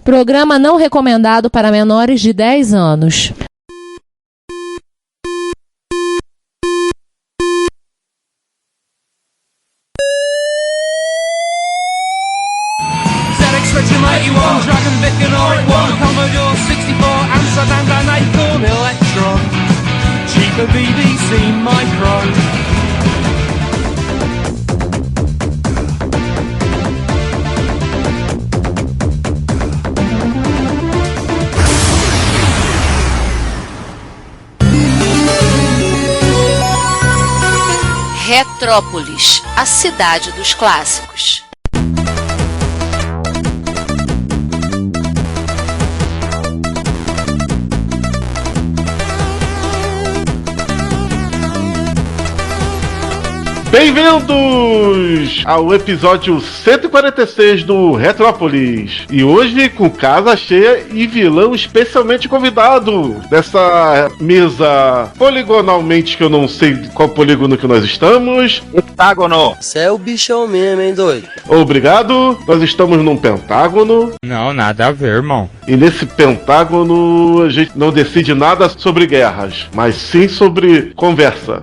Programa não recomendado para menores de 10 anos. Dragon Vic and R1, Commodore 64, Amsterdam and Acorn Electron, cheaper BBC Micro. Retrópolis, a cidade dos clássicos. Bem-vindos ao episódio 146 do Retrópolis. E hoje com casa cheia e vilão especialmente convidado dessa mesa poligonalmente, que eu não sei qual polígono que nós estamos. Pentágono. Você é o bichão mesmo, hein, doido? Obrigado. Nós estamos num pentágono. Não, nada a ver, irmão. E nesse pentágono a gente não decide nada sobre guerras, mas sim sobre conversa.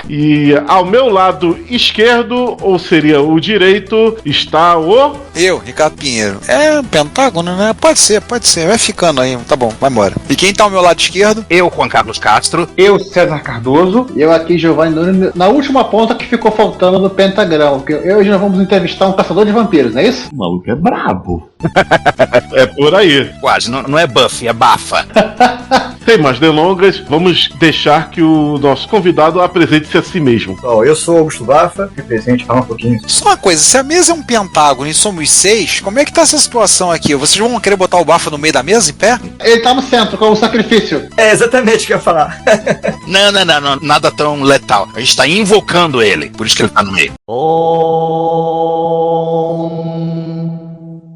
E ao meu lado esquerdo, ou seria o direito, está o... Eu, Ricardo Pinheiro. É um pentágono, né? Pode ser. Vai ficando aí. Tá bom, vai embora. E quem tá ao meu lado esquerdo? Eu, Juan Carlos Castro. Eu, César Cardoso. E eu aqui, Giovanni Nunes, na última ponta que ficou faltando no pentagrama. Porque hoje nós vamos entrevistar um caçador de vampiros, não é isso? O maluco é brabo. É por aí. Quase, não é Buffy, é Bafa. Sem mais delongas, vamos deixar que o nosso convidado apresente-se a si mesmo. Bom, eu sou Augusto Bafa, represente, fala um pouquinho. Só uma coisa, se a mesa é um pentágono e somos 6, como é que tá essa situação aqui? Vocês vão querer botar o Bafa no meio da mesa, em pé? Ele tá no centro, com o sacrifício. É exatamente o que eu ia falar. Não, nada tão letal. A gente tá invocando ele, por isso que ele tá no meio.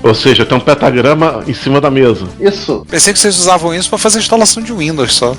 Ou seja, tem um pentagrama em cima da mesa. Isso. Pensei que vocês usavam isso pra fazer a instalação de Windows só.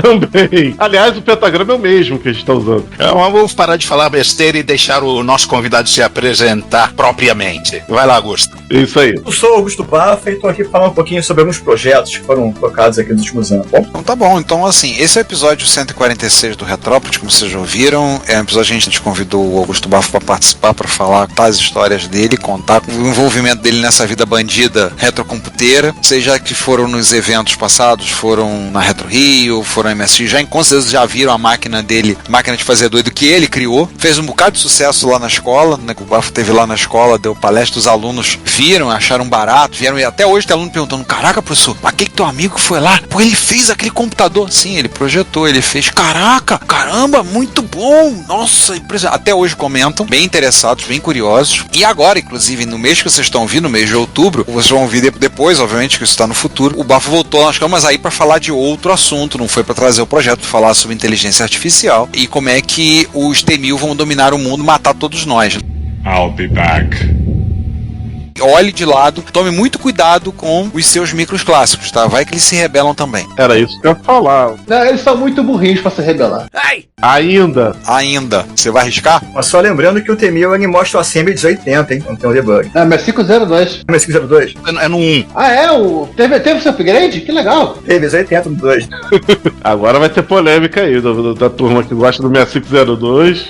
Também. Aliás, o pentagrama é o mesmo que a gente tá usando. Vamos parar de falar besteira e deixar o nosso convidado se apresentar propriamente. Vai lá, Augusto. Isso aí. Eu sou Augusto Bafa e tô aqui pra falar um pouquinho sobre alguns projetos que foram tocados aqui nos últimos anos. Bom? Então tá bom. Então, assim, esse é o episódio 146 do Retrópolis, como vocês já ouviram. É um episódio que a gente convidou o Augusto Bafa pra participar, pra falar das histórias dele, contar o envolvimento dele nessa vida bandida retrocomputeira, seja que foram nos eventos passados, foram na Retro Rio, foram na MSX, com certeza já viram a máquina dele, máquina de fazer doido que ele criou, fez um bocado de sucesso lá na escola, né, que o Bafa teve lá na escola, deu palestra, os alunos viram, acharam barato, vieram, e até hoje tem aluno perguntando, caraca, professor, mas que teu amigo foi lá? Pô, ele fez aquele computador. Sim, ele projetou, ele fez, caraca, caramba, muito bom, nossa, impressionante. Até hoje comentam, bem interessados, bem curiosos, e agora, inclusive, no mês que vocês estão ouvindo, no mês de outubro, vocês vão ouvir depois, obviamente, que isso está no futuro, o Bafa voltou nas câmeras aí para falar de outro assunto, não foi para trazer o projeto, falar sobre inteligência artificial e como é que os T-1000 vão dominar o mundo, matar todos nós. I'll be back. Olhe de lado, tome muito cuidado com os seus micros clássicos, tá? Vai que eles se rebelam também. Era isso que eu ia falar. Não, eles são muito burrinhos pra se rebelar. Ai! Ainda. Você vai arriscar? Mas só lembrando que o T-1000 ele mostra o Assembly 1080, hein? Não tem um debug. Não, mas 502. Mas 502? É no 1. Ah, é? Teve seu upgrade? Que legal. Teve 1080 no 2. Agora vai ter polêmica aí da turma que gosta do 6502.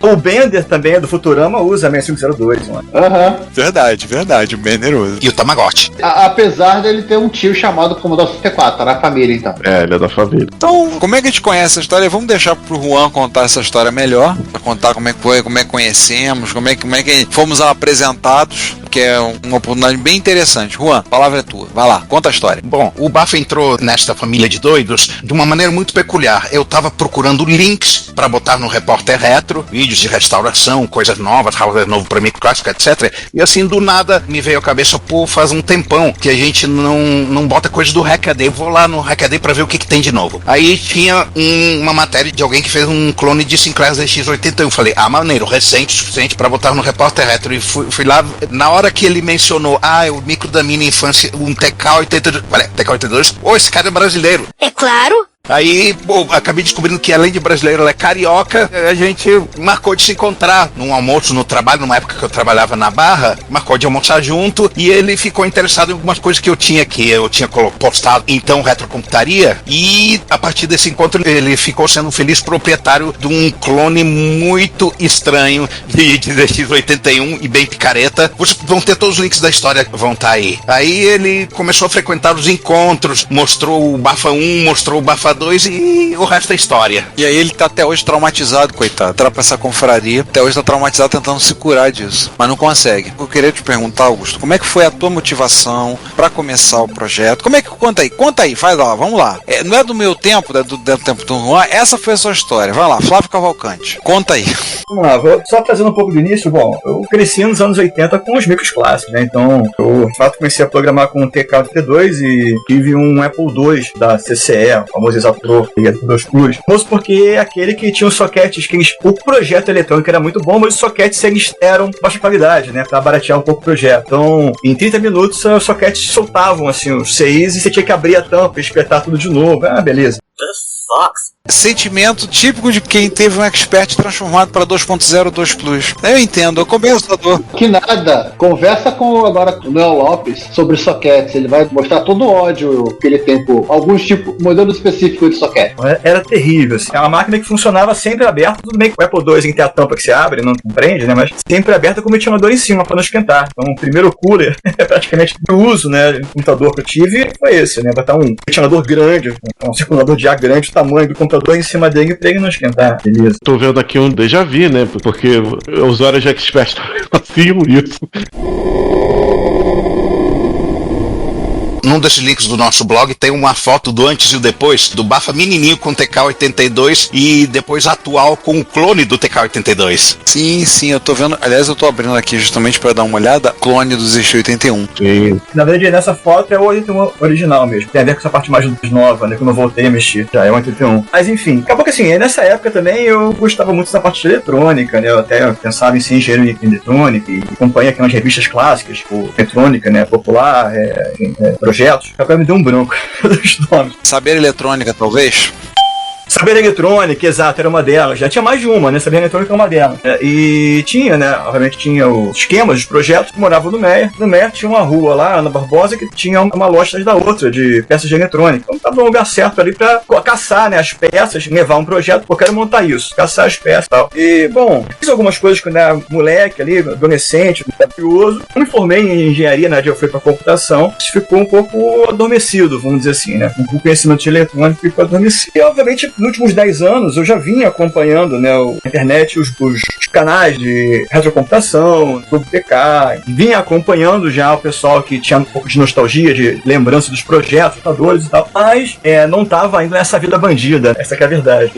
O Bender também, do Futurama, usa 6502, mano. Aham. Verdade, bem generoso. E o Tamagotchi. Apesar dele ter um tio chamado Commodore 64, tá na família, então. É, ele é da família. Então, como é que a gente conhece essa história? Vamos deixar pro Juan contar essa história melhor, pra contar como é que foi, como é que conhecemos, como é que fomos apresentados, que é uma oportunidade bem interessante. Juan, a palavra é tua. Vai lá, conta a história. Bom, o Bafa entrou nesta família de doidos de uma maneira muito peculiar. Eu tava procurando links para botar no Repórter Retro, vídeos de restauração, coisas novas, hardware novo para micro clássico, etc. E assim, do nada, me veio à cabeça, pô, faz um tempão que a gente não bota coisas do Hackaday. Vou lá no Hackaday para ver o que tem de novo. Aí tinha uma matéria de alguém que fez um clone de Sinclair ZX81. Eu falei, maneiro, recente o suficiente para botar no Repórter Retro. E fui lá, na hora que ele mencionou, o micro da minha infância, um TK82, esse cara é brasileiro. É claro. Aí, acabei descobrindo que além de brasileiro, ela é carioca. A gente marcou de se encontrar num almoço no trabalho, numa época que eu trabalhava na Barra, marcou de almoçar junto, e ele ficou interessado em algumas coisas que eu tinha postado, então, Retrocomputaria, e a partir desse encontro ele ficou sendo um feliz proprietário de um clone muito estranho de ZX81 e bem picareta. Vocês vão ter todos os links da história, vão estar aí. Aí ele começou a frequentar os encontros, mostrou o Bafa 1, mostrou o Bafa 2 e o resto é história. E aí ele tá até hoje traumatizado, coitado. Trapa essa confraria, até hoje tá traumatizado tentando se curar disso, mas não consegue. Eu queria te perguntar, Augusto, como é que foi a tua motivação pra começar o projeto? Como é que... Conta aí, faz lá, vamos lá. Não é do meu tempo, do tempo do Juan, essa foi a sua história. Vai lá, Flávio Cavalcante, conta aí. Vamos lá, vou só trazendo um pouco do início. Bom, eu cresci nos anos 80 com os micros clássicos, né? Então, eu, de fato, comecei a programar com o TK-82 e tive um Apple II da CCE, o famoso Exator e Apple II Plus. Famoso porque é aquele que tinha os sockets, o projeto eletrônico era muito bom, mas os sockets eles eram de baixa qualidade, né? Pra baratear um pouco o projeto. Então, em 30 minutos, os sockets soltavam, assim, os CIs e você tinha que abrir a tampa e espetar tudo de novo. Ah, beleza. Sentimento típico de quem teve um expert transformado para 2.0 2 Plus. Eu entendo, eu compreendo a dor. Que nada, conversa agora com o Noel Lopes sobre sockets, ele vai mostrar todo o ódio que ele tem por alguns tipos, modelo específico de socket. Era terrível, assim. É uma máquina que funcionava sempre aberta, tudo bem que o Apple II tem a tampa que se abre, não prende, né, mas sempre aberta com o ventilador em cima para não esquentar. Então o primeiro cooler, praticamente do uso, né, do computador que eu tive foi esse, né, botar um ventilador grande, um circulador de ar grande, o tamanho do computador em cima dele pra ele não esquentar, beleza. Tô vendo aqui um déjà vu, né? Porque usuários de Expert faziam isso. Num desses links do nosso blog tem uma foto do antes e o depois do Bafa menininho com o TK-82 e depois atual com o clone do TK-82. Sim, eu tô vendo. Aliás, eu tô abrindo aqui justamente pra dar uma olhada. Clone do ZX81. Sim. Na verdade, nessa foto é o 81 original mesmo. Tem a ver com essa parte mais nova, né? Que eu não voltei a mexer. Já é o 81. Mas enfim, acabou que assim, nessa época também eu gostava muito dessa parte de eletrônica, né? Eu até pensava em ser engenheiro em eletrônica e acompanhei aqui umas revistas clássicas, tipo Eletrônica, né? Popular, projetos. Agora me deu um branco dos nomes. Saber eletrônica, talvez? Saber Eletrônica, exato, era uma delas. Já tinha mais de uma, né? Saber Eletrônica é uma delas. E tinha, né? Obviamente tinha os esquemas, os projetos que moravam no Meyer. No Meyer tinha uma rua lá, Ana Barbosa, que tinha uma loja da outra, de peças de eletrônica. Então tava no lugar certo ali pra caçar, né? As peças, levar um projeto, pô, eu quero montar isso, caçar as peças e tal. E, bom, fiz algumas coisas quando era moleque ali, adolescente, curioso. Eu me formei em engenharia, né? Eu fui pra computação. Isso ficou um pouco adormecido, vamos dizer assim, né? Com o conhecimento de eletrônica ficou adormecido. E, obviamente, nos últimos 10 anos eu já vinha acompanhando, né, a internet, os canais de retrocomputação, do PK, vinha acompanhando já o pessoal que tinha um pouco de nostalgia, de lembrança dos projetos, computadores e tal, mas não tava ainda nessa vida bandida, essa que é a verdade.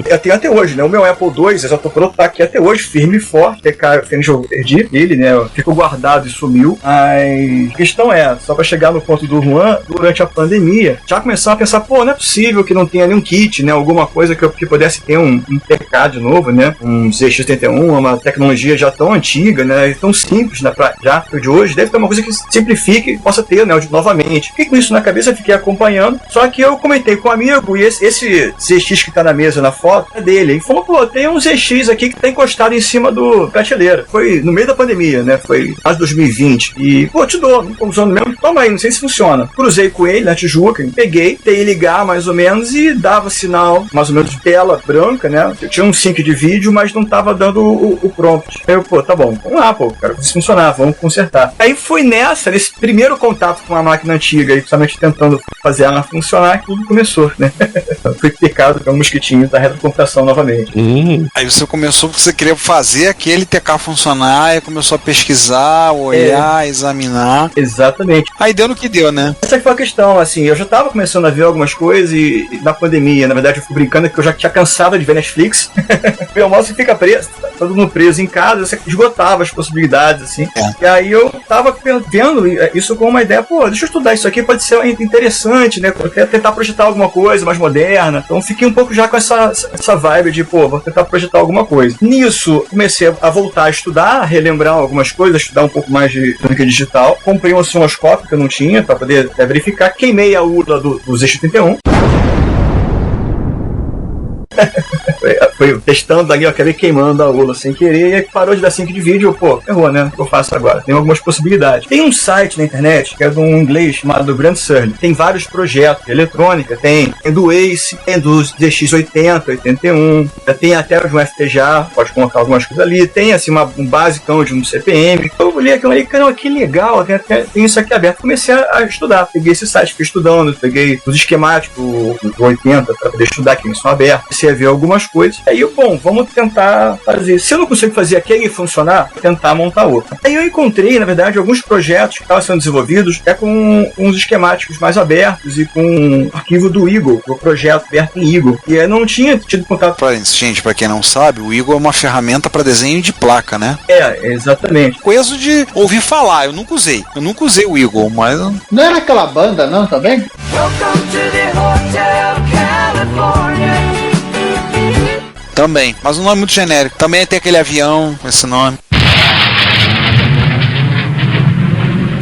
Eu tenho até hoje, né, o meu Apple II, Exator tá aqui até hoje, firme e forte, PK, eu perdi ele, né, ficou guardado e sumiu, mas a questão é, só pra chegar no ponto do Juan, durante a pandemia, já começaram a pensar, pô, não é possível que não tenha nenhum kit, né, alguma coisa que pudesse ter um PK de novo, né, um ZX81, uma tecnologia já tão antiga, né, tão simples, né, já de hoje, deve ter uma coisa que simplifique e possa ter, né, novamente. Fiquei com isso na cabeça, fiquei acompanhando, só que eu comentei com um amigo, e esse ZX que tá na mesa, na foto, é dele. Ele falou, pô, tem um ZX aqui que tá encostado em cima do prateleira. Foi no meio da pandemia, né, foi quase 2020. E, pô, te dou, não tô usando mesmo, toma aí, não sei se funciona. Cruzei com ele na Tijuca, peguei, tentei ligar mais ou menos e dava sinal, mais ou menos de tela branca, né, eu tinha um sync de vídeo, mas não tava dando o prompt. Aí eu, pô, tá bom, vamos lá, pô, quero que isso funcionar, vamos consertar. Aí foi nesse primeiro contato com a máquina antiga, e principalmente tentando fazer ela funcionar, que tudo começou, né? Fui picado com um mosquitinho da retrocomputação novamente. Aí você começou porque você queria fazer aquele TK funcionar, e começou a pesquisar, olhar, examinar. Exatamente. Aí deu no que deu, né? Essa foi a questão, assim, eu já tava começando a ver algumas coisas e na pandemia, na verdade, eu fui brincando que eu já tinha cansado de ver Netflix. Meu almoço fica preso, tá todo mundo preso em casa, você esgotava as possibilidades, assim. E aí eu tava vendo isso com uma ideia, pô, deixa eu estudar isso aqui, pode ser interessante, né? Eu quero tentar projetar alguma coisa mais moderna. Então fiquei um pouco já com essa vibe de, pô, vou tentar projetar alguma coisa. Nisso, comecei a voltar a estudar, a relembrar algumas coisas, estudar um pouco mais de eletrônica digital. Comprei um osciloscópio que eu não tinha, pra poder verificar. Queimei a URLA do ZX81. Foi testando ali, eu acabei queimando a ULA sem querer, e parou de dar sync de vídeo, errou, né? O que eu faço agora? Tem algumas possibilidades. Tem um site na internet, que é de um inglês chamado Grand Surly. Tem vários projetos de eletrônica, tem do Ace, tem dos DX80, 81, tem até os FPGA, pode colocar algumas coisas ali, tem assim um basicão de um CPM. Eu olhei aquilo ali, cara, que legal, tem isso aqui aberto. Comecei a estudar, peguei esse site, fiquei estudando, peguei os esquemáticos do 80 para poder estudar, que eles são abertos, comecei a ver algumas coisas. Aí, vamos tentar fazer. Se eu não consigo fazer aquele funcionar, vou tentar montar outro. Aí eu encontrei, na verdade, alguns projetos que estavam sendo desenvolvidos com uns esquemáticos mais abertos e com um arquivo do Eagle, o projeto aberto em Eagle. E eu não tinha tido contato. Gente, pra quem não sabe, o Eagle é uma ferramenta para desenho de placa, né? Exatamente. Coisa de ouvir falar, eu nunca usei o Eagle, mas... Não era aquela banda, não, também? Welcome to the Hotel California. Também, mas um nome muito genérico. Também tem aquele avião com esse nome.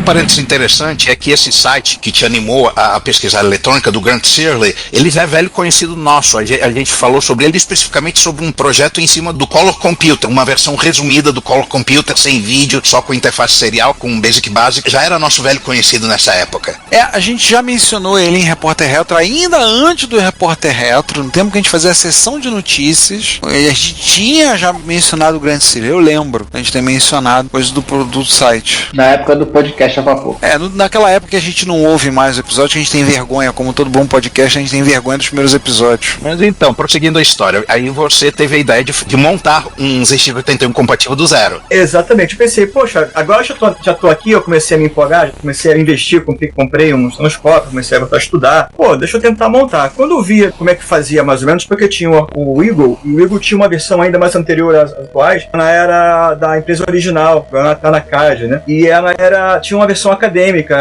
Um parênteses interessante é que esse site que te animou a pesquisar eletrônica do Grant Surly, ele é velho conhecido nosso. A gente falou sobre ele especificamente sobre um projeto em cima do Color Computer, uma versão resumida do Color Computer, sem vídeo, só com interface serial, com Basic Basic. Já era nosso velho conhecido nessa época. A gente já mencionou ele em Repórter Retro, ainda antes do Repórter Retro, no tempo que a gente fazia a sessão de notícias. A gente tinha já mencionado o Grant Surly, eu lembro. A gente tem mencionado coisa do site. Na época do podcast a vapor. Naquela época que a gente não ouve mais o episódio, a gente tem vergonha, como todo bom podcast, a gente tem vergonha dos primeiros episódios. Mas então, prosseguindo a história, aí você teve a ideia de montar um ZX81 compatível do zero. Exatamente, eu pensei, poxa, agora já tô aqui, eu comecei a me empolgar, já comecei a investir, comprei uns cópias, comecei a estudar, deixa eu tentar montar. Quando eu via como é que fazia mais ou menos, porque tinha o Eagle, e o Eagle tinha uma versão ainda mais anterior às atuais, ela era da empresa original, ela tá na CAD, né? E ela tinha uma versão acadêmica,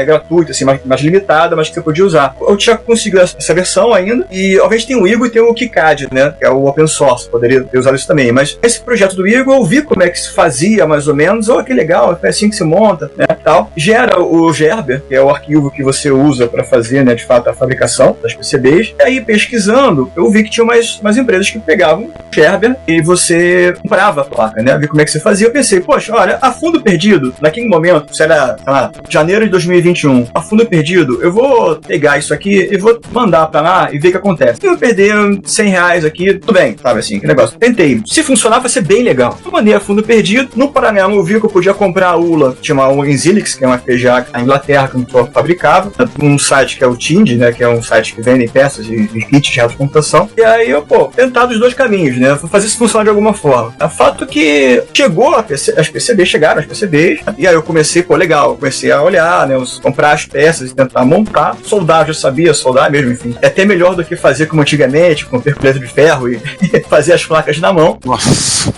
gratuita, assim, mais limitada, mas que você podia usar. Eu tinha conseguido essa versão ainda, e obviamente tem o Eagle e tem o KiCad, né, que é o open source, poderia ter usado isso também, mas esse projeto do Eagle eu vi como é que se fazia mais ou menos, que legal, é assim que se monta, né, tal. Gera o Gerber, que é o arquivo que você usa para fazer, né, de fato, a fabricação das PCBs, e aí pesquisando, eu vi que tinha umas empresas que pegavam o Gerber e você comprava a placa, né, vi como é que você fazia, eu pensei, poxa, olha, a fundo perdido, naquele momento, se era, janeiro de 2021, a fundo perdido, eu vou pegar isso aqui e vou mandar pra lá e ver o que acontece. Eu perder R$100 aqui, tudo bem, sabe assim, que negócio. Tentei. Se funcionar, vai ser bem legal. Eu mandei a fundo perdido. No paralelo, eu vi que eu podia comprar a ULA, que chama o Enzilix, que é uma FPGA na Inglaterra, que eu fabricava, um site que é o Tind, né, que é um site que vende peças e kits de alta computação. E aí eu, tentar dos dois caminhos, né, vou fazer isso funcionar de alguma forma. O fato que chegou as PCBs, chegaram as PCBs, e aí eu comecei, legal, comecei a olhar, né, comprar as peças e tentar montar. Soldar, já sabia soldar mesmo, enfim. É até melhor do que fazer como antigamente, com perculeto de ferro e fazer as placas na mão. Nossa.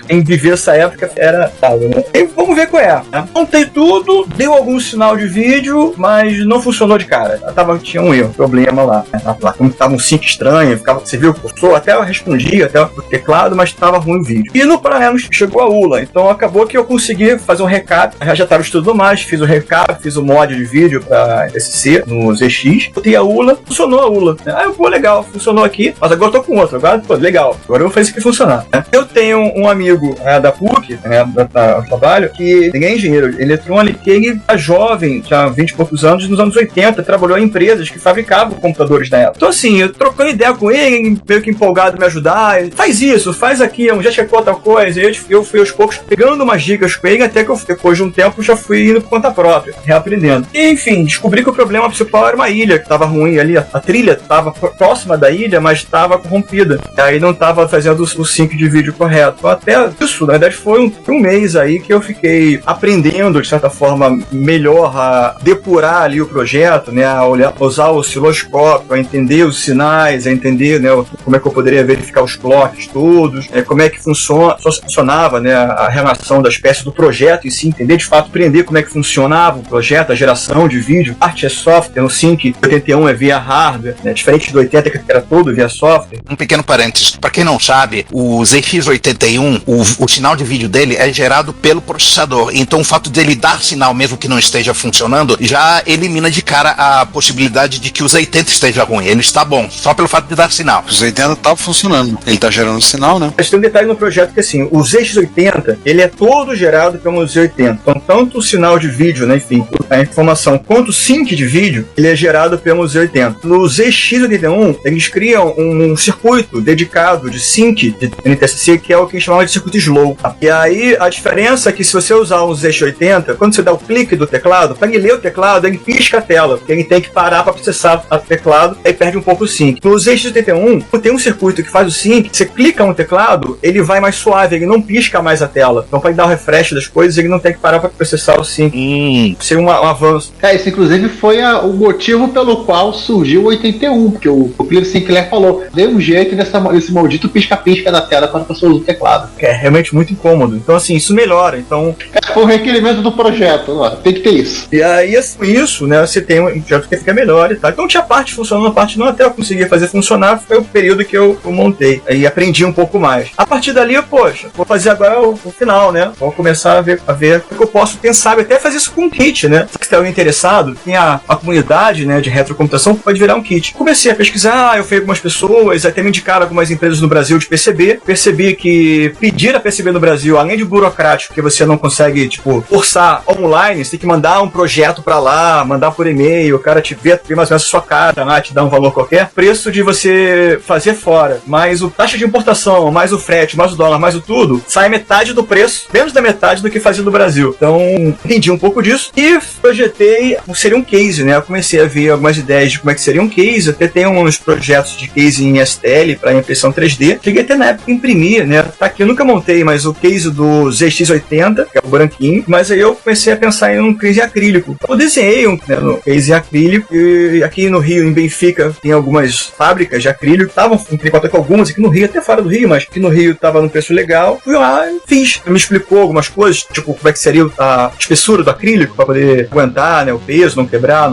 Em viver essa época era tável, né? E vamos ver qual é, né? Montei tudo, deu algum sinal de vídeo, mas não funcionou de cara. Tinha um erro, problema lá, né? Na placa. Tava um sync estranho, você viu o cursor, até eu respondia, até o teclado, mas tava ruim o vídeo. E no paralelo chegou a ULA, então acabou que eu consegui fazer um recap, já estava estudando mais, fiz o recap, fiz o mod de vídeo pra SC no ZX, botei a ULA, funcionou a ULA. Aí eu, legal, funcionou aqui, mas agora eu tô com outro, agora, legal, agora eu vou fazer isso aqui funcionar, né? Eu tenho um amigo da PUC, né, do trabalho, que ele é engenheiro eletrônico, e ele é jovem, tinha 20 e poucos anos, nos anos 80, trabalhou em empresas que fabricavam computadores na época. Então assim, eu trocando ideia com ele, meio que empolgado em me ajudar, ele, faz isso, faz aquilo, já checou tal coisa, e eu fui aos poucos pegando umas dicas com ele, até que eu, depois de um tempo, já fui indo por conta própria, reaprendendo. E enfim, descobri que o problema principal era uma ilha, que estava ruim ali, a trilha estava próxima da ilha, mas estava corrompida, e aí não estava fazendo o sync de vídeo correto. Então, até isso, na verdade, foi um mês aí que eu fiquei aprendendo, de certa forma, melhor a depurar ali o projeto, né, a usar o osciloscópio, a entender os sinais, a entender, né, como é que eu poderia verificar os clocks todos, como é que funcionava, né, a relação das peças do projeto e sim, entender de fato, aprender como é que funcionava o projeto, a geração de vídeo. Parte é software, no Sync 81 é via hardware, né? Diferente do 80 que era todo via software. Um pequeno parênteses, para quem não sabe, o ZX81, o sinal de vídeo dele é gerado pelo processador, então o fato dele dar sinal mesmo que não esteja funcionando, já elimina de cara a possibilidade de que o Z80 esteja ruim. Ele está bom, só pelo fato de dar sinal. O Z80 tá funcionando, ele tá gerando sinal, né? Mas tem um detalhe no projeto que assim, o ZX80, ele é todo gerado pelo Z80. Então, tanto o sinal de vídeo, né, enfim, a informação, quanto o sync de vídeo, ele é gerado pelo Z80. No ZX81, eles criam um circuito dedicado de sync de NTSC, que é o que eles chamam de circuito slow. E aí, a diferença é que se você usar um ZX80, quando você dá o clique do teclado, para ele ler o teclado, ele pisca a tela, porque ele tem que parar para processar o teclado, aí perde um pouco o sync. No ZX81, tem um circuito que faz o sync, você clica no teclado, ele vai mais suave, ele não pisca mais a tela. Então, para dar o refresh das coisas, ele não tem que parar para processar o sync. Seria um avanço. Isso inclusive foi o motivo pelo qual surgiu o 81, porque o Clive Sinclair falou, dê um jeito nesse maldito pisca-pisca da tela quando a pessoa usa o teclado. É realmente muito incômodo. Então, assim, isso melhora. Então, foi um requerimento do projeto, ó, tem que ter isso. E aí, com isso, né, você tem um projeto que fica melhor e tal. Então, tinha parte funcionando, a parte não, até eu conseguir fazer funcionar, foi o período que eu montei. Aí aprendi um pouco mais. A partir dali, poxa, vou fazer agora o final, né? Vou começar a ver o que eu posso pensar, até fazer isso com um kit, né? Se você está interessado, tem a comunidade, né, de retrocomputação, pode virar um kit. Comecei a pesquisar, eu fui algumas pessoas, até me indicaram algumas empresas no Brasil de PCB. Percebi que pedir a PCB no Brasil, além de burocrático, porque você não consegue, tipo, forçar online, você tem que mandar um projeto pra lá, mandar por e-mail, o cara te vê mais ou menos a sua cara lá, te dá um valor qualquer. Preço de você fazer fora, mais o taxa de importação, mais o frete, mais o dólar, mais o tudo, sai metade do preço, menos da metade do que fazia no Brasil. Então, entendi um pouco disso e projetei, seria um case, né? Eu comecei a ver algumas ideias de como é que seria um case, até tem uns projetos de case em STL para impressão 3D. Cheguei até na época a imprimir, né? Tá aqui, eu nunca montei, mas o case do ZX80, que é o branquinho, mas aí eu comecei a pensar em um case acrílico. Eu desenhei um case acrílico e aqui no Rio, em Benfica, tem algumas fábricas de acrílico, estavam em contato com algumas aqui no Rio, até fora do Rio, mas aqui no Rio tava num preço legal. Fui lá e fiz. Ele me explicou algumas coisas, tipo como é que seria a espessura do acrílico para poder aguentar, né, o peso, não quebrar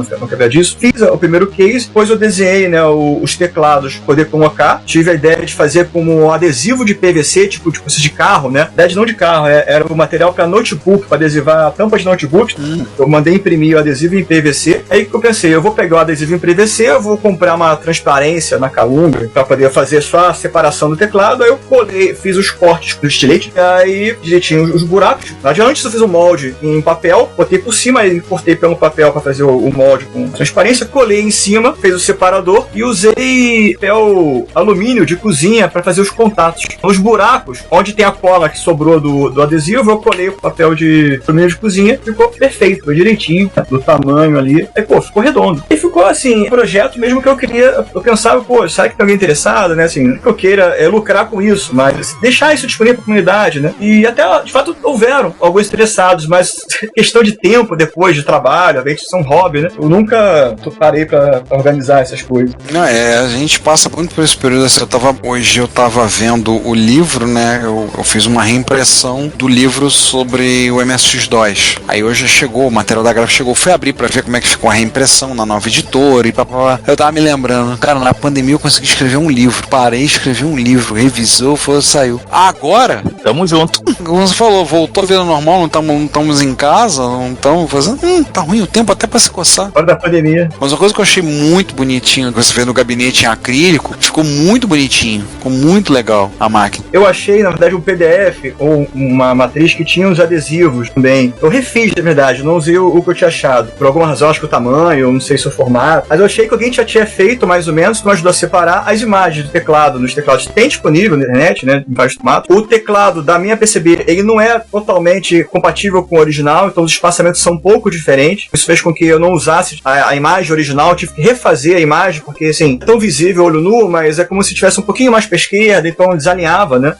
disso. Fiz o primeiro case, depois eu desenhei, né, os teclados poder colocar. Tive a ideia de fazer como adesivo de PVC, tipo de carro, né? Na verdade, não de carro, era o material para notebook, para adesivar a tampa de notebook. Eu mandei imprimir o adesivo em PVC. Aí que eu pensei, eu vou pegar o adesivo em PVC, eu vou comprar uma transparência na calunga para poder fazer só a separação do teclado. Aí eu colei, fiz os cortes do estilete, aí direitinho os buracos. Antes eu fiz um molde em papel, botei por cima e cortei pelo papel para fazer o molde com transparência, colei em cima, fez o separador e usei papel alumínio de cozinha para fazer os contatos. Nos buracos, onde tem a cola que sobrou do adesivo, eu colei o papel de alumínio de cozinha, ficou perfeito, foi direitinho, do tamanho ali, aí ficou redondo. E ficou assim, projeto mesmo que eu queria, eu pensava, será que tem alguém interessado, né, assim, que eu queira lucrar com isso, mas deixar isso disponível para a comunidade, né, e até, de fato, houveram alguns interessados, mas questão de tempo depois de trabalho, a gente isso é um hobby, né, eu nunca parei para organizar essas coisas. Não, a gente passa muito por esse período, assim, hoje eu tava vendo o livro, né, eu fiz uma reimpressão do livro sobre o MSX2, aí hoje chegou, o material da gráfica chegou, fui abrir pra ver como é que ficou a reimpressão na nova editora e papapá. Eu tava me lembrando, cara, na pandemia eu consegui escrever um livro, parei, escrevi um livro, revisou, saiu. Agora, tamo junto. Como você falou, voltou a vida normal, não estamos em casa, não estamos fazendo, tá ruim o tempo até pra se coçar. Fora da pandemia. Mas uma coisa que eu achei muito bonitinha, que você fez no gabinete em acrílico, ficou muito bonitinho, ficou muito legal a máquina. Eu achei, na verdade, um PDF ou uma matriz que tinha os adesivos também. Eu refiz, na verdade, não usei o que eu tinha achado. Por alguma razão, acho que o tamanho, não sei se o formato, mas eu achei que alguém já tinha feito mais ou menos, que me ajudou a separar as imagens do teclado. Nos teclados tem disponível na internet, né, em vários formatos. O teclado da minha PCB, ele não é totalmente compatível com o original, então os espaçamentos são um pouco diferentes. Isso fez com que eu não usasse a imagem original, eu tive que refazer a imagem, porque assim, é tão visível olho nu, mas é como se tivesse um pouquinho mais pra esquerda, então desalinhava, né?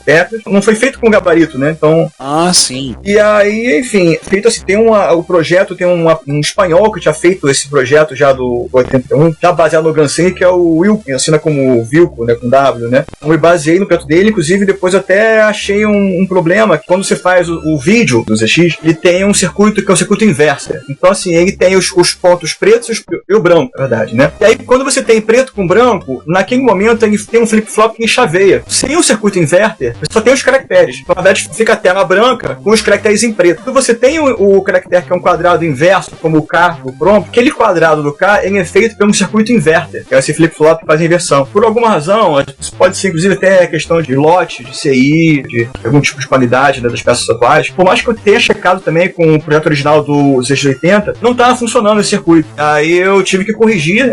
Não foi feito com gabarito, né? Então. Ah, sim. E aí, enfim, feito assim, o projeto tem um espanhol que tinha feito esse projeto já do 81, já baseado no Gansen, que é o Wilco, que assina como Vilco, né? Com W, né? Eu me baseei no projeto dele, inclusive depois até achei um problema, que quando você faz o vídeo do ZX, ele tem um circuito que é um circuito inverso. Então, assim, ele tem os pontos pretos e o branco, na verdade, né? E aí, quando você tem preto com branco, naquele momento ele tem um flip-flop que enxaveia. Sem o circuito inverter, você só tem os caracteres. Então, na verdade, fica a tela branca com os caracteres em preto. Quando você tem o caractere que é um quadrado inverso, como o K, o prompt, aquele quadrado do K, ele é feito pelo circuito inverter, que é esse flip-flop que faz a inversão. Por alguma razão, isso pode ser, inclusive, até questão de lote, de CI, de algum tipo de qualidade, né, das peças atuais. Por mais que eu tenha checado também com o projeto original do ZX80, não estava funcionando esse circuito. Aí eu tive que corrigir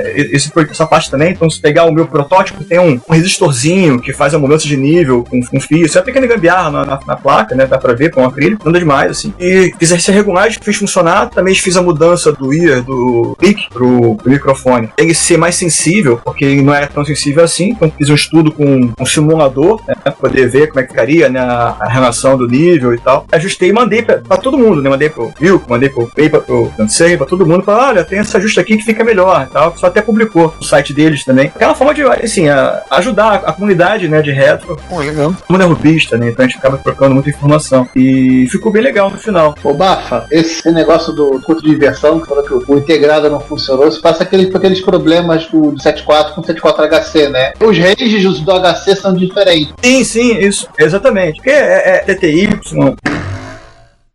essa parte também. Então, se pegar o meu protótipo, tem um resistorzinho que faz a mudança de nível com fio. Isso é uma pequena gambiarra na placa, né? Dá pra ver com o acrílico, não dá demais, assim. E fiz essa regulagem, fiz funcionar. Também fiz a mudança do ear, do pick pro microfone. Ele ser mais sensível, porque ele não era tão sensível assim. Então, fiz um estudo com um simulador, né? Pra poder ver como é que ficaria, né? A relação do nível e tal. Ajustei e mandei pra todo mundo, né? Mandei pro Wilco, mandei pro Paper, pro Dancei, pra todo mundo. Falei, olha, tem esse ajuste aqui que fica melhor e tal. Só até publicou no site deles também. É uma forma de, assim, ajudar a comunidade, né, de retro. Legal. Todo mundo é rubista, né? Então a gente acaba trocando muita informação. E ficou bem legal no final. Ô, Bafa, esse negócio do ponto de inversão, que falou que o integrado não funcionou, se passa aqueles problemas do 7.4 com o 7.4 HC, né? Os ranges do HC são diferentes. Sim, isso. Exatamente. Porque é TTY...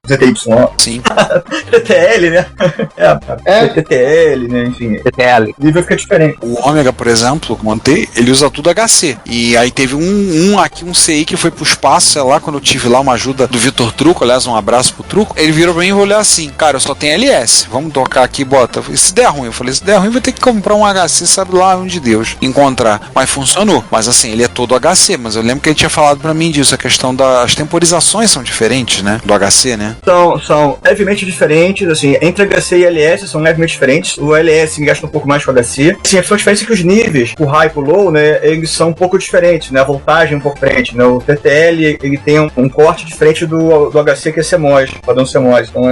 ZTY. Sim. TTL, né? TTL, né? Enfim. TTL. O nível fica diferente. O Ômega, por exemplo, que eu montei, ele usa tudo HC. E aí teve um CI que foi pro espaço, sei lá, quando eu tive lá uma ajuda do Vitor Truco, aliás, um abraço pro Truco, ele virou pra mim e olhou assim, cara, eu só tenho LS, vamos tocar aqui, bota. Eu falei, se der ruim, se der ruim, vai ter que comprar um HC, sabe lá onde Deus encontrar. Mas funcionou. Mas assim, ele é todo HC, mas eu lembro que ele tinha falado pra mim disso, a questão das temporizações são diferentes, né? Do HC, né? São levemente diferentes, assim, entre HC e LS são levemente diferentes. O LS gasta um pouco mais com o HC. Sim, a diferença é que os níveis, o high e o low, né, eles são um pouco diferentes, né, a voltagem é um pouco diferente, né, o TTL, ele tem um corte diferente do HC, que é CMOS, padrão CMOS, então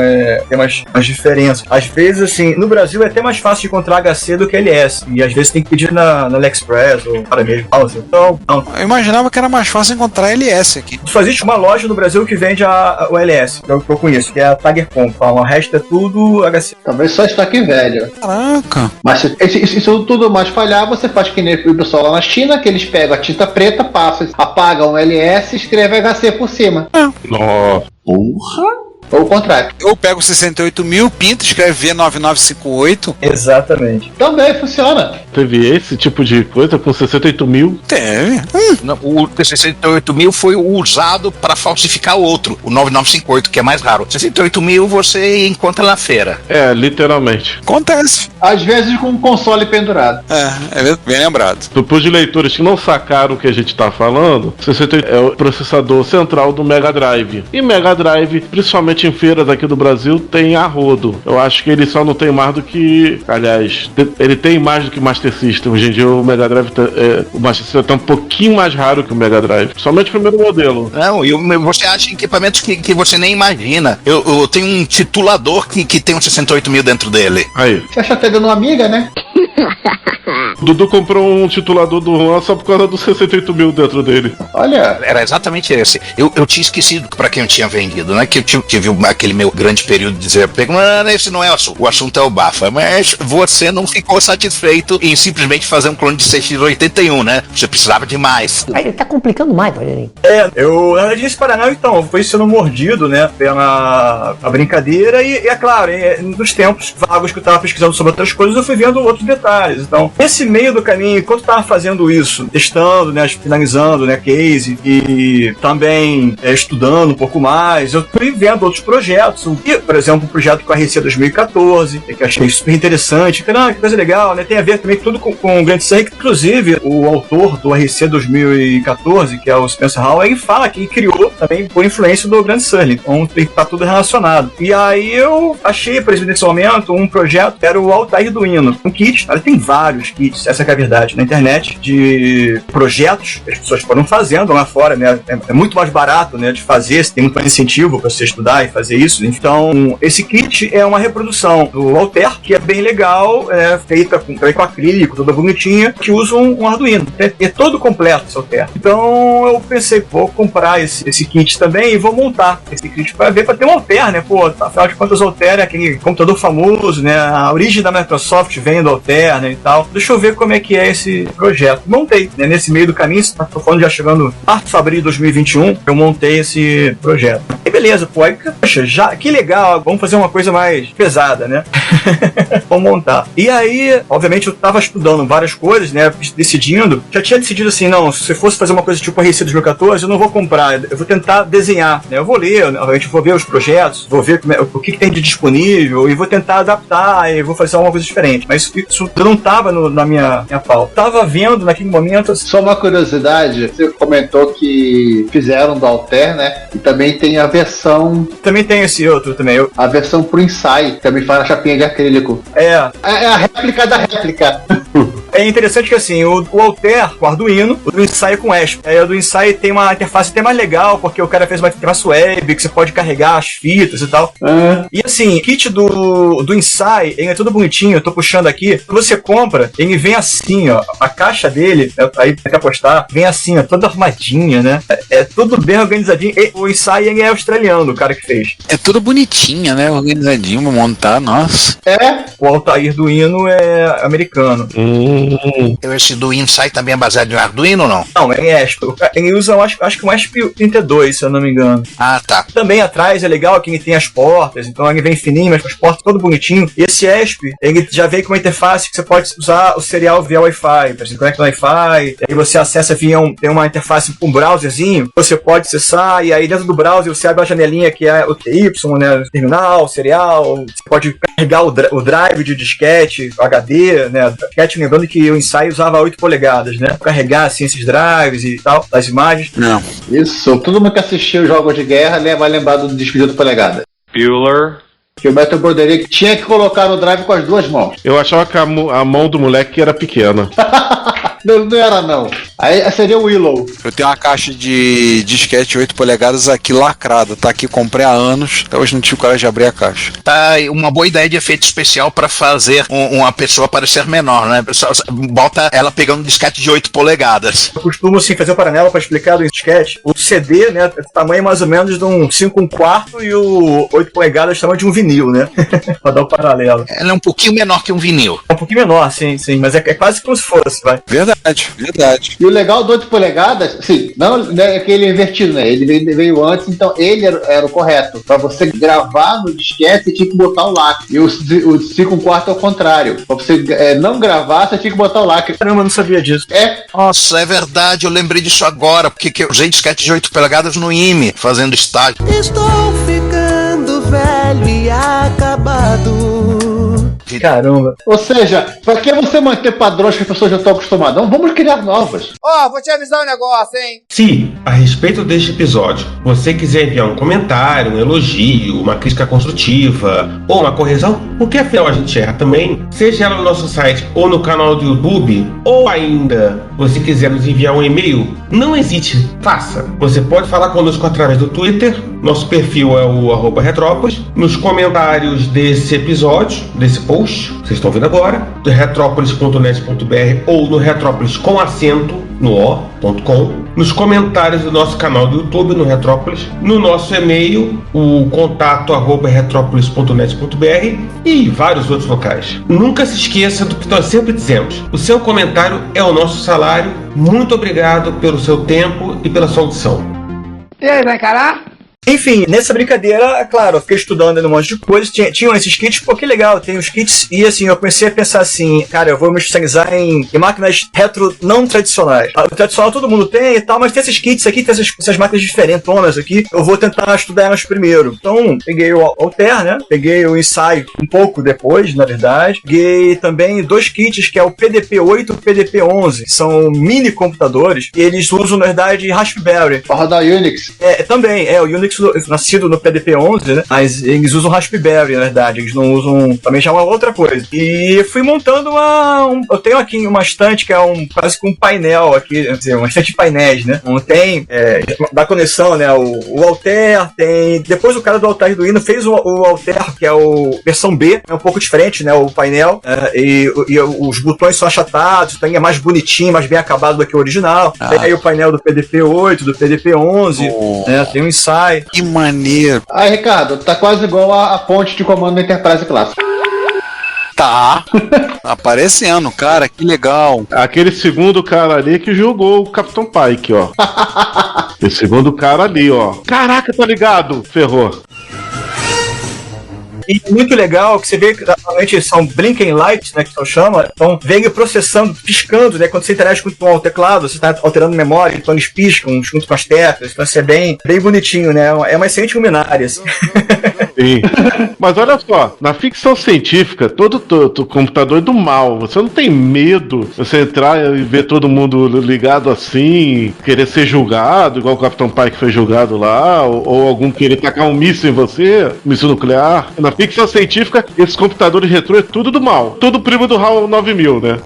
tem umas diferenças. Às vezes, assim, no Brasil é até mais fácil de encontrar HC do que LS, e às vezes tem que pedir na AliExpress ou para mesmo, assim. Então, não. Eu imaginava que era mais fácil encontrar LS aqui. Só existe uma loja no Brasil que vende o LS, que é o que eu conheço, que é a TigerCon. O resto é tudo HC. Talvez só estoque velho. Caraca. Mas se isso tudo mais falhar, você faz que nem o pessoal lá na China, que eles pegam a tinta preta, passam, apagam o LS e escrevem HC por cima. Nossa. Porra! Ou o contrário. Eu pego 68.000, pinto, escreve V9958. Exatamente. Também funciona. Teve esse tipo de coisa com 68.000? Teve. Não, o T68.000 foi usado para falsificar o outro, o 9958, que é mais raro. 68.000 você encontra na feira. É, literalmente. Acontece. Às vezes com um console pendurado. É bem lembrado. Para os leitores que não sacaram o que a gente está falando, 68 é o processador central do Mega Drive. E Mega Drive, principalmente em feiras aqui do Brasil, tem a rodo. Eu acho que ele só não tem mais do que... Aliás, ele tem mais do que Master System. Hoje em dia o Mega Drive o Master System tá um pouquinho mais raro que o Mega Drive. Somente o primeiro modelo. Não, e você acha equipamentos que você nem imagina. Eu tenho um titulador que tem um 68.000 dentro dele. Aí. Você acha até dando uma amiga, né? O Dudu comprou um titulador do Juan só por causa dos 68.000 dentro dele. Olha. Era exatamente esse. Eu tinha esquecido pra quem eu tinha vendido, né? Que eu tive aquele meu grande período de dizer, esse não é o assunto é o Bafa. Mas você não ficou satisfeito em simplesmente fazer um clone de CX81, né? Você precisava de mais. Aí ele tá complicando mais, Rogerinho. Eu na verdade esse Paraná, então, foi sendo mordido, né, pela a brincadeira e é claro, nos tempos vagos que eu tava pesquisando sobre outras coisas, eu fui vendo outros detalhes. Então, nesse meio do caminho, enquanto eu tava fazendo isso, testando, né, finalizando, né, case e também estudando um pouco mais, eu fui vendo outros projetos. Por exemplo, um projeto com a RC 2014, que eu achei super interessante. Que coisa legal, né? Tem a ver também tudo com o Grande Serra, que inclusive o autor do RC 2014, que é o Spencer Hall, ele fala que ele criou também por influência do Grande Surly. Então tá tudo relacionado. E aí eu achei, por exemplo, nesse momento, um projeto que era o Altair do Hino. Um kit, tem vários kits, essa é a verdade, na internet, de projetos que as pessoas foram fazendo lá fora, né? É muito mais barato, né, de fazer, tem muito mais incentivo para você estudar e fazer isso. Então, Então, esse kit é uma reprodução do Altair, que é bem legal, feita com acrílico, toda bonitinha, que usa um Arduino. É todo completo esse Altair. Então, eu pensei, vou comprar esse kit também e vou montar esse kit para ter um Altair, né? Pô, afinal de contas, o Altair é aquele computador famoso, né? A origem da Microsoft vem do Altair, né? E tal. Deixa eu ver como é que é esse projeto. Montei, né? Nesse meio do caminho, tô falando já chegando março, abril de 2021, eu montei esse projeto. E beleza, pô, aí, poxa, já, que legal, vamos fazer uma coisa mais pesada, né? Vamos montar. E aí, obviamente, eu tava estudando várias coisas, né? Decidindo, já tinha decidido assim, não, se fosse fazer uma coisa tipo a RC 2014, eu não vou comprar, eu vou tentar desenhar, né? Eu vou ler, obviamente, vou ver os projetos, vou ver o que tem de disponível e vou tentar adaptar e vou fazer alguma coisa diferente. Mas isso não tava na minha pauta. Tava vendo naquele momento... Só uma curiosidade, você comentou que fizeram do Altair, né? E também tem a versão... Também tem esse outro também. A versão pro Insight, também faz a chapinha de acrílico. É a réplica da réplica. É interessante que assim, o Altair com Arduino, o do Insight com ESP. Aí o do Insight tem uma interface até mais legal, porque o cara fez uma interface web, que você pode carregar as fitas e tal. E assim, o kit do Insight, ele é tudo bonitinho, eu tô puxando aqui. Quando você compra, ele vem assim, ó. A caixa dele, aí até postar, vem assim, ó, toda arrumadinha, né? É tudo bem organizadinho. E o Insight, ele é australiano, o cara que fez. É tudo bonitinho, né? Organizadinho pra montar, nossa. O Altair do Hino é americano. Esse do Insight também é baseado em Arduino ou não? Não, é ESP. Ele usa, acho que um ESP32, se eu não me engano. Ah, tá. Também atrás é legal que ele tem as portas, então ele vem fininho, mas com as portas todo bonitinho. E esse ESP, ele já vem com uma interface que você pode usar o serial via Wi-Fi. Você conecta no Wi-Fi, aí você acessa via tem uma interface com um browserzinho, você pode acessar, e aí dentro do browser você abre a janelinha que é o TY, né, o terminal, o serial, você pode carregar o drive de disquete, HD, né, disquete, lembrando que o Insight usava 8 polegadas, né, carregar assim esses drives e tal, das imagens. Não. Isso, todo mundo que assistiu Jogos de Guerra vai lembrar do disco de 8 polegadas. Bueller. Que o Beto Broderick tinha que colocar no drive com as duas mãos. Eu achava que a mão do moleque era pequena. Não era, não. Aí seria o Willow. Eu tenho uma caixa de disquete 8 polegadas aqui lacrada. Tá aqui, comprei há anos. Até hoje não tive coragem de abrir a caixa. Tá uma boa ideia de efeito especial pra fazer uma pessoa parecer menor, né? Bota ela pegando um disquete de 8 polegadas. Eu costumo, assim, fazer um paralelo pra explicar do disquete. O CD, né, é tamanho mais ou menos de um 5/4 e o 8 polegadas tamanho de um vinil, né? Pra dar um paralelo. Ela é um pouquinho menor que um vinil. É um pouquinho menor, sim. Mas é quase como se fosse, vai. Verdade. E o legal do 8 polegadas, sim, não é que ele é invertido, né? Ele veio antes, então ele era o correto. Pra você gravar no disquete, você tinha que botar o lacre. E o 5/4 é o contrário. Pra você não gravar, você tinha que botar o lacre. Caramba, eu não sabia disso. Nossa, é verdade, eu lembrei disso agora, porque eu usei disquete de 8 polegadas no IME, fazendo estágio. Estou ficando velho e acabado. Caramba. Ou seja, pra que você manter padrões que as pessoas já estão acostumadas? Vamos criar novas. Vou te avisar um negócio, hein? Se, a respeito deste episódio, você quiser enviar um comentário, um elogio, uma crítica construtiva ou uma correção, porque afinal a gente erra também, seja ela no nosso site ou no canal do YouTube, ou ainda você quiser nos enviar um e-mail, não hesite, faça. Você pode falar conosco através do Twitter, nosso perfil é o @Retrópolis, nos comentários desse episódio, desse post, vocês estão vendo agora, do retropolis.net.br ou no Retrópolis com acento no o.com, nos comentários do nosso canal do YouTube, no Retrópolis, no nosso e-mail, o contato @retropolis.net.br e vários outros locais. Nunca se esqueça do que nós sempre dizemos: o seu comentário é o nosso salário. Muito obrigado pelo seu tempo e pela sua audição. E aí, vai encarar? Enfim, nessa brincadeira, claro, eu fiquei estudando um monte de coisas, tinham esses kits, pô, que legal, tem os kits, e assim, eu comecei a pensar assim, cara, eu vou me especializar em máquinas retro não tradicionais. O tradicional todo mundo tem e tal, mas tem esses kits aqui, tem essas máquinas diferentonas aqui, eu vou tentar estudar elas primeiro. Então, peguei o Altair, né, peguei o Insight um pouco depois, na verdade, peguei também 2 kits, que é o PDP-8 e o PDP-11, são mini computadores, e eles usam, na verdade, Raspberry. Pra rodar Unix. Também, o Unix Linux nascido no PDP-11, né? Mas eles usam Raspberry, na verdade. Eles não usam... Também já é uma outra coisa. E fui montando eu tenho aqui uma estante que é quase que um painel aqui, quer dizer, uma estante de painéis, né? Onde tem da conexão, né? O Altair, tem... Depois o cara do Altair do Arduino fez o Altair, que é o versão B, é um pouco diferente, né? O painel, e os botões são achatados, então é mais bonitinho, mais bem acabado do que o original. Tem aí o painel do PDP-8, do PDP-11, né? Tem o Insight. Que maneiro. Aí, Ricardo, tá quase igual a fonte de comando da Enterprise Classic. Tá aparecendo, cara, que legal. Aquele segundo cara ali que jogou o Capitão Pike, ó. Esse segundo cara ali, ó. Caraca, tá ligado? Ferrou. E muito legal que você vê que normalmente são blinking lights, né, que se chama, então vem processando, piscando, né, quando você interage com o teclado, você está alterando memória, então eles piscam junto com as teclas, então isso é bem bonitinho, né, é uma excelente luminária, assim. Sim. Mas olha só, na ficção científica, todo computador é do mal. Você não tem medo de você entrar e ver todo mundo ligado assim, querer ser julgado, igual o Capitão Pike foi julgado lá, ou algum querer tacar um míssil em você, míssil nuclear. Na ficção científica, esses computadores retrô é tudo do mal. Tudo primo do HAL 9000, né?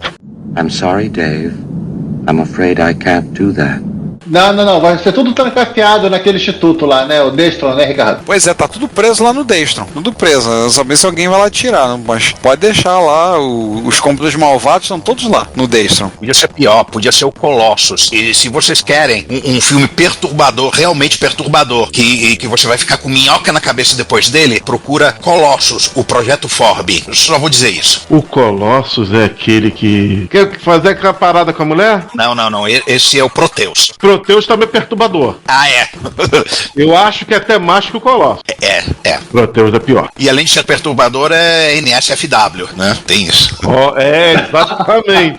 I'm sorry, Dave. I'm afraid I can't do that. Não, vai ser tudo trancafiado naquele instituto lá, né? O Destron, né, Ricardo? Pois é, tá tudo preso lá no Destron. Tudo preso. Eu não sabia se alguém vai lá tirar, mas pode deixar lá. Os computadores malvados estão todos lá no Destron. Podia ser pior, podia ser o Colossus. E se vocês querem um filme perturbador, realmente perturbador, que você vai ficar com minhoca na cabeça depois dele, procura Colossus, o Projeto Forb. Só vou dizer isso. O Colossus é aquele que quer fazer aquela parada com a mulher? Não. Esse é o Proteus. Proteus também é perturbador. Ah, é? Eu acho que é até mais que o Colossus. É. Proteus é pior. E além de ser perturbador, é NSFW, né? Tem isso. Exatamente.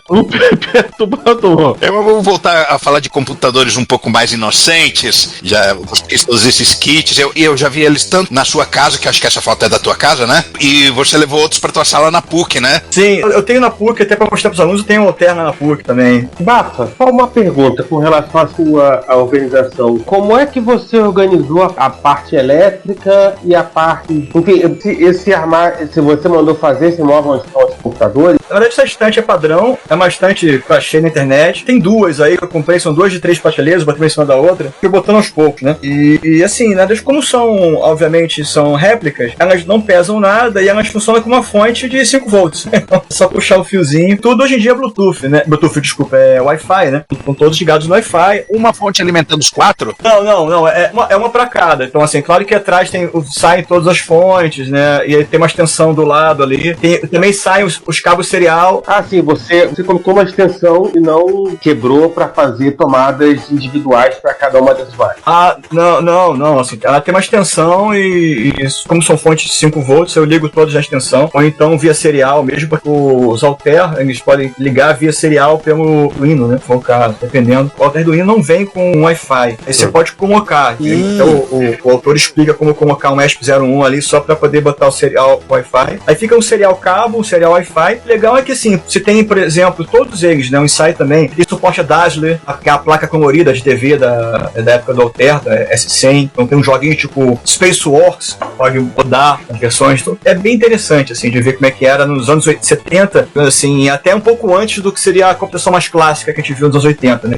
O perturbador. Vamos voltar a falar de computadores um pouco mais inocentes. Já fiz todos esses kits. Eu já vi eles tanto na sua casa, que acho que essa foto é da tua casa, né? E você levou outros pra tua sala na PUC, né? Sim, eu tenho na PUC, até pra mostrar pros alunos, eu tenho um Alterna na PUC também. Bafa, só uma pergunta com relação à sua organização. Como é que você organizou a parte elétrica e a parte... Enfim, esse armário, se você mandou fazer esse móvel onde estão os computadores... Na verdade, essa estante é padrão, é uma estante que eu achei na internet. Tem duas aí que eu comprei, são 2 de 3 prateleiras, botei uma em cima da outra, fui botando aos poucos, né? E assim, né, como são, obviamente, são réplicas, elas não pesam nada e elas funcionam como uma fonte de 5 volts. É só puxar o fiozinho. Tudo hoje em dia é Bluetooth, né? Bluetooth, desculpa, é Wi-Fi, né? Estão todos ligados no Wi-Fi. Uma fonte alimentando os 4? Não, é uma pra cada. Então, assim, claro que atrás saem todas as fontes, né? E aí tem uma extensão do lado ali. Também saem os cabos serial. Ah, sim, você colocou uma extensão e não quebrou pra fazer tomadas individuais pra cada uma das várias. Ah, não, assim, ela tem uma extensão e como são fontes de 5 volts, eu ligo todos na extensão, ou então via serial mesmo, porque os Altair, eles podem ligar via serial pelo Arduino, né? Se for o caso, dependendo. O Altair do Arduino não vem com Wi-Fi, aí você pode colocar. Então o autor explica como colocar um ESP01 ali só pra poder botar o serial Wi-Fi. Aí fica um serial cabo, um serial Wi-Fi. Legal é que assim, você tem, por exemplo, todos eles, né? O Insight também, tem suporte a Dazzler, que é a placa colorida de TV da época do Altair, da S100. Então tem um joguinho tipo Space Wars, pode rodar as versões. Então, é bem interessante, assim, de ver como é que era nos anos 70, assim, até um pouco antes do que seria a computação mais clássica que a gente viu nos anos 80, né?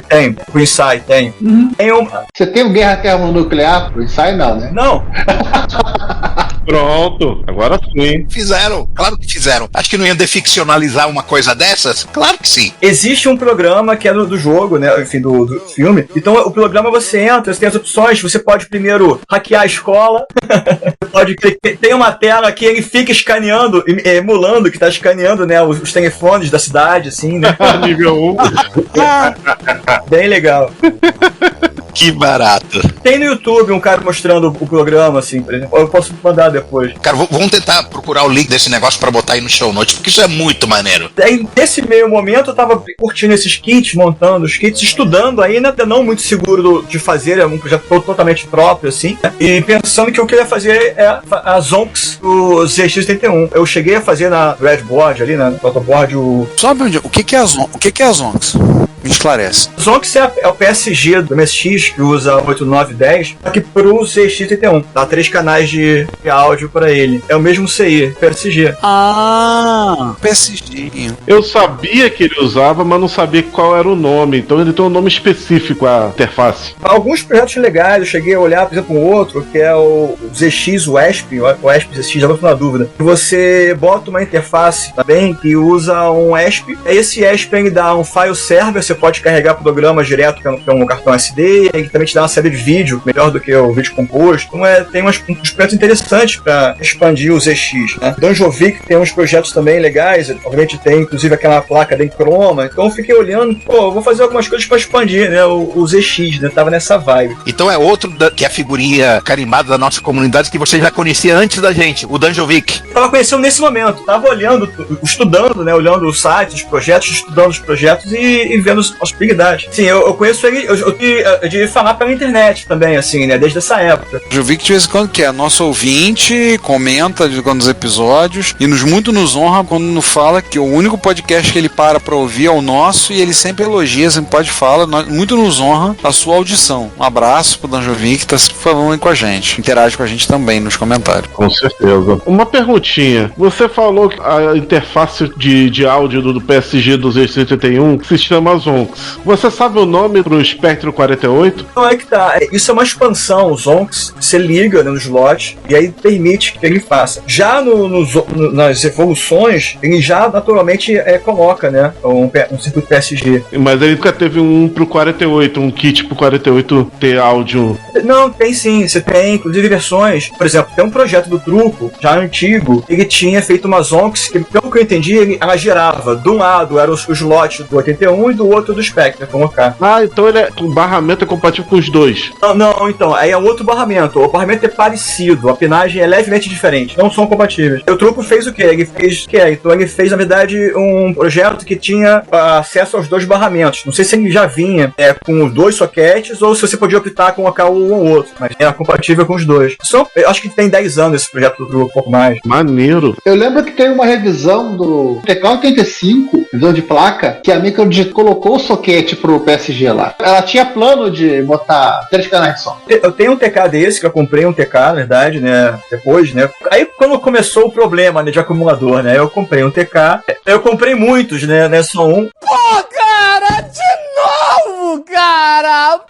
Tem, o Insight tem. Você tem o Guerra Termonuclear? O Insight não, né? Não. Pronto, agora sim. Fizeram, claro que fizeram. Acho que não ia deficcionalizar uma coisa dessas? Claro que sim. Existe um programa que é do jogo, né? Enfim, do filme. Então, o programa você entra, você tem as opções, você pode primeiro hackear a escola, tem uma tela que ele fica escaneando, emulando, que tá escaneando, né? Os telefones da cidade, assim, né? Nível 1. Bem legal. Que barato. Tem no YouTube um cara mostrando o programa, assim, por exemplo. Eu posso mandar depois. Cara, vamos tentar procurar o link desse negócio pra botar aí no show notes, porque isso é muito maneiro. Aí, nesse meio momento, eu tava curtindo esses kits, montando os kits, estudando ainda, não muito seguro de fazer, é um projeto totalmente próprio, assim, né? E pensando que eu queria fazer é a Zonks do ZX81. Eu cheguei a fazer na Redboard ali, na protoboard, O que que é a Zonks? Me esclarece. Zonks é o PSG do MSX, que usa 8910, só que pro ZX81. Dá 3 canais de áudio pra ele. É o mesmo CI, PSG. PSG. Eu sabia que ele usava, mas não sabia qual era o nome. Então ele tem um nome específico, a interface. Alguns projetos legais, eu cheguei a olhar, por exemplo, um outro, que é o ZX WESP, o WESP ZX, já vou na dúvida. Você bota uma interface também que usa um ESP. Esse ESP ele dá um file server, você pode carregar programas direto pelo cartão SD, e também te dá uma série de vídeo, melhor do que o vídeo composto. Então tem uns projetos interessantes para expandir o ZX, né? Danjovic tem uns projetos também legais, obviamente tem inclusive aquela placa da Chroma, então eu fiquei olhando, vou fazer algumas coisas para expandir, né, o ZX, né, tava nessa vibe. Então é outro que é a figurinha carimbada da nossa comunidade que você já conhecia antes da gente, o Danjovic. Tava conhecendo nesse momento, tava olhando, estudando, né, olhando os sites, os projetos, estudando os projetos e vendo as possibilidades. Sim, eu conheço ele, eu de falar pela internet também, assim, né, desde essa época. O Danjovic de vez em quando que é nosso ouvinte, comenta de quando os episódios e muito nos honra quando nos fala que o único podcast que ele para ouvir é o nosso e ele sempre elogia, sempre pode falar, muito nos honra a sua audição. Um abraço pro Danjovic que tá falando aí com a gente, interage com a gente também nos comentários. Com certeza. Uma perguntinha, você falou que a interface de áudio do PSG do Z71 se chama Zonks. Você sabe o nome pro Spectrum 48? Não, é que tá, isso é uma expansão, o Zonks, você liga, né, no slot e aí permite que ele faça. Já nas evoluções, ele já naturalmente coloca, né, um circuito PSG. Mas ele nunca teve um pro 48, um kit pro 48 ter áudio? Não, tem sim, você tem inclusive versões, por exemplo, tem um projeto do Truco, já antigo, ele tinha feito uma Zonks, que pelo que eu entendi, ela gerava, de um lado era o slot do 81 e do outro do Spectrum, colocar. Então o barramento é compatível com os dois? Não, então, aí é um outro barramento, o barramento é parecido, a pinagem é levemente diferente, não são compatíveis. O Truco fez o quê? Então ele fez, na verdade, um projeto que tinha acesso aos dois barramentos. Não sei se ele já vinha com os dois soquetes ou se você podia optar com colocar um ou outro, mas era compatível com os dois. Eu acho que tem 10 anos esse projeto do Truco, um pouco mais. Maneiro. Eu lembro que teve uma revisão do TK85, revisão de placa, que a Microdisc colocou o soquete pro PSG lá. Ela tinha plano de botar 3 canais de som. Eu tenho um TK desse, que eu comprei um TK, na verdade, né, depois, né. Aí quando começou o problema, né, de acumulador, né, eu comprei um TK. Eu comprei muitos, né, não é só um. Pô, cara, de novo, cara!